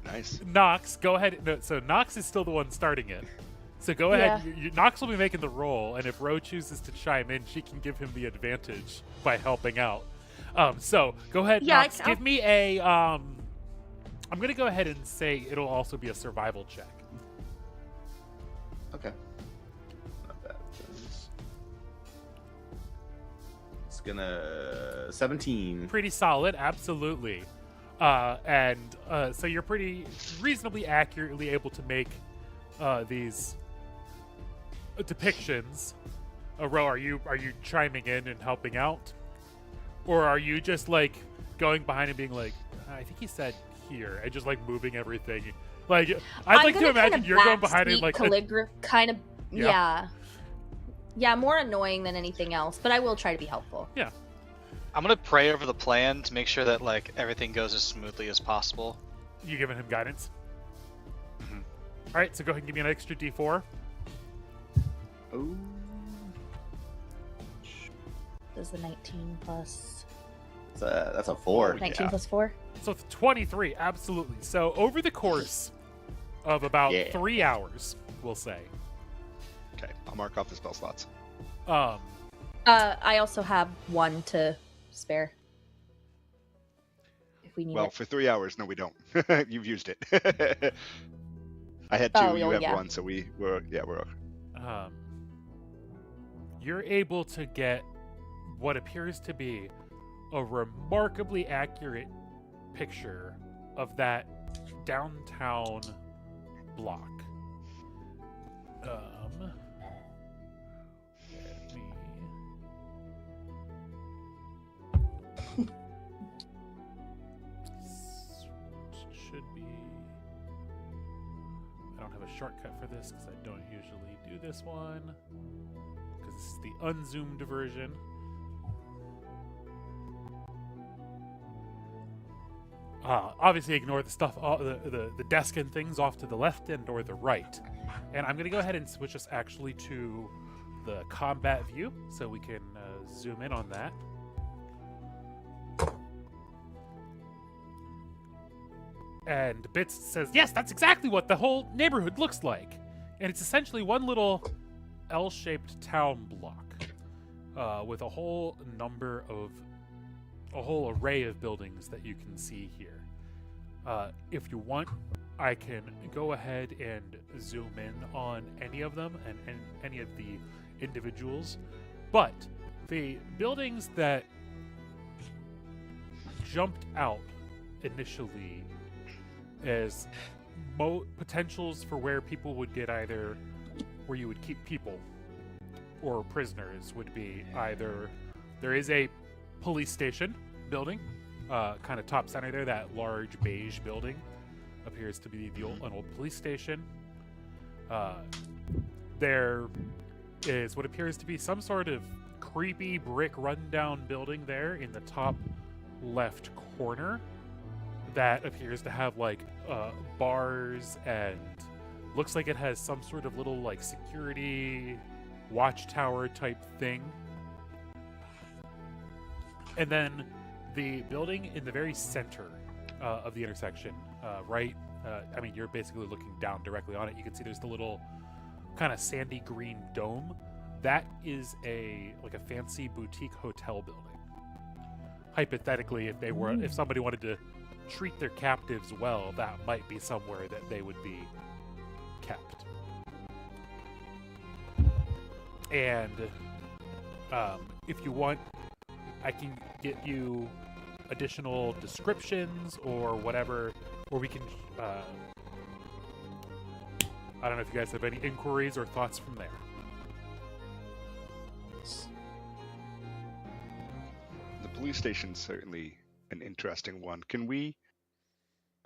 nice. Nox, go ahead. No, so Nox is still the one starting it. So go ahead. Nox will be making the roll, and if Ro chooses to chime in, she can give him the advantage by helping out. So go ahead, Yeah, Nox. Give me a. I'm gonna go ahead and say it'll also be a survival check. Okay. Not bad. It's gonna 17. Pretty solid, absolutely. So you're pretty reasonably accurately able to make these depictions. Ro, are you chiming in and helping out, or are you just like going behind and being like, I think he said here, and just like moving everything? Like I'd like to imagine you're going behind and like kind of Yeah. yeah, more annoying than anything else. But I will try to be helpful. I'm gonna pray over the plan to make sure that like everything goes as smoothly as possible. You giving him guidance? Mhm. All right, so go ahead and give me an extra D4. Oh. Does the 19 plus That's a 4. 19 plus 4? So it's 23, absolutely. So over the course of about Yeah. 3 hours, we'll say. Okay, I'll mark off the spell slots. I also have 1 to spare. If we need Well, it. for 3 hours, no, we don't. You've used it. I had 2, Oh, you have yeah. 1, so we're okay. You're able to get what appears to be a remarkably accurate picture of that downtown block. Let me- should be. I don't have a shortcut for this because I don't usually do this one. Because this is the unzoomed version. Obviously, ignore the stuff, the desk and things off to the left and or the right. And I'm going to go ahead and switch us actually to the combat view so we can zoom in on that. And Bits says, yes, that's exactly what the whole neighborhood looks like. And it's essentially one little L-shaped town block with a whole number of a whole array of buildings that you can see here. If you want, I can go ahead and zoom in on any of them and any of the individuals, but the buildings that jumped out initially as potentials for where people would get either where you would keep people or prisoners would be either there is a police station building, kind of top center there, that large beige building appears to be an old police station. There is what appears to be some sort of creepy brick rundown building there in the top left corner that appears to have like bars and looks like it has some sort of little like security watchtower type thing. And then the building in the very center of the intersection, right? I mean, you're basically looking down directly on it. You can see there's the little kind of sandy green dome. That is a fancy boutique hotel building. Hypothetically, if somebody wanted to treat their captives well, that might be somewhere that they would be kept. And if you want, I can get you additional descriptions or whatever, or we can I don't know if you guys have any inquiries or thoughts from there. The police station's certainly an interesting one. Can we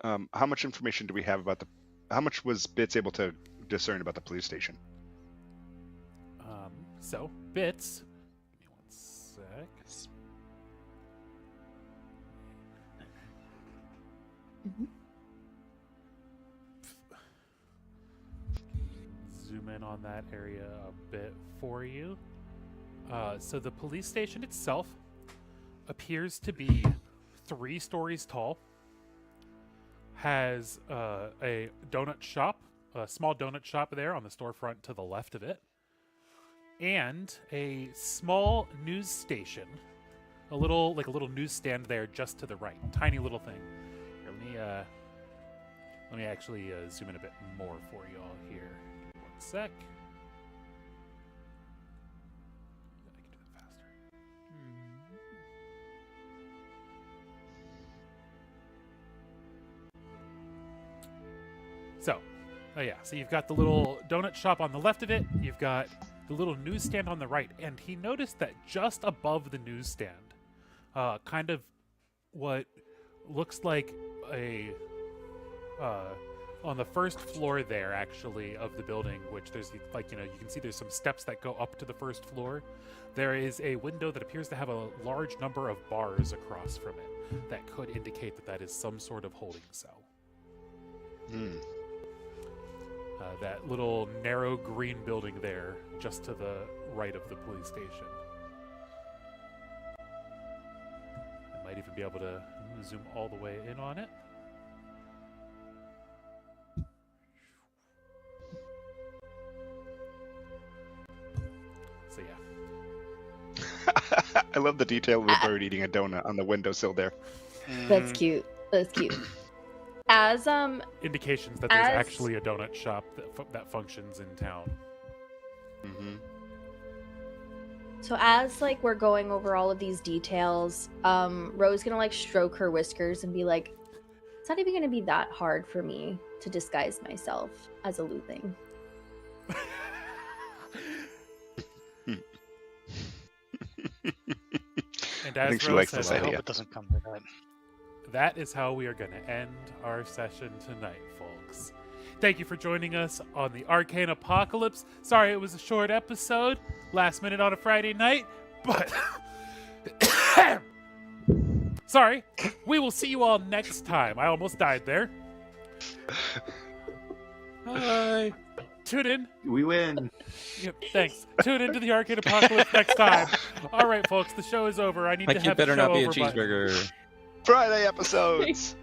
how much information do we have about how much was Bits able to discern about the police station? So Bits, give me 1 sec. Zoom in on that area a bit for you. So the police station itself appears to be 3 stories tall, has a donut shop, a small donut shop there on the storefront to the left of it, and a small news station, a little newsstand there just to the right, tiny little thing. Here, let me actually zoom in a bit more for you all here. 1 sec. I can do that faster. So, so you've got the little donut shop on the left of it. You've got the little newsstand on the right, and he noticed that just above the newsstand, kind of what looks like a on the first floor there, actually, of the building, which there's you can see there's some steps that go up to the first floor. There is a window that appears to have a large number of bars across from it that could indicate that is some sort of holding cell. That little narrow green building there, just to the right of the police station. I might even be able to zoom all the way in on it. So yeah. I love the detail of the bird eating a donut on the windowsill there. That's cute. That's cute. As indications that there's actually a donut shop that functions in town. So as we're going over all of these details, Ro's gonna stroke her whiskers and be like, "It's not even gonna be that hard for me to disguise myself as a lootling." And I as think she Rose likes says, this I idea. hope it doesn't come to that. that is how we are going to end our session tonight, folks. Thank you for joining us on the Arcane Apocalypse. Sorry it was a short episode, last minute on a Friday night, but sorry. We will see you all next time. I almost died there. Bye. Tune in. We win. Yep, thanks. Tune into the Arcane Apocalypse next time. All right, folks, the show is over. I need My to kid have better the show not be a over button. cheeseburger. Friday episodes.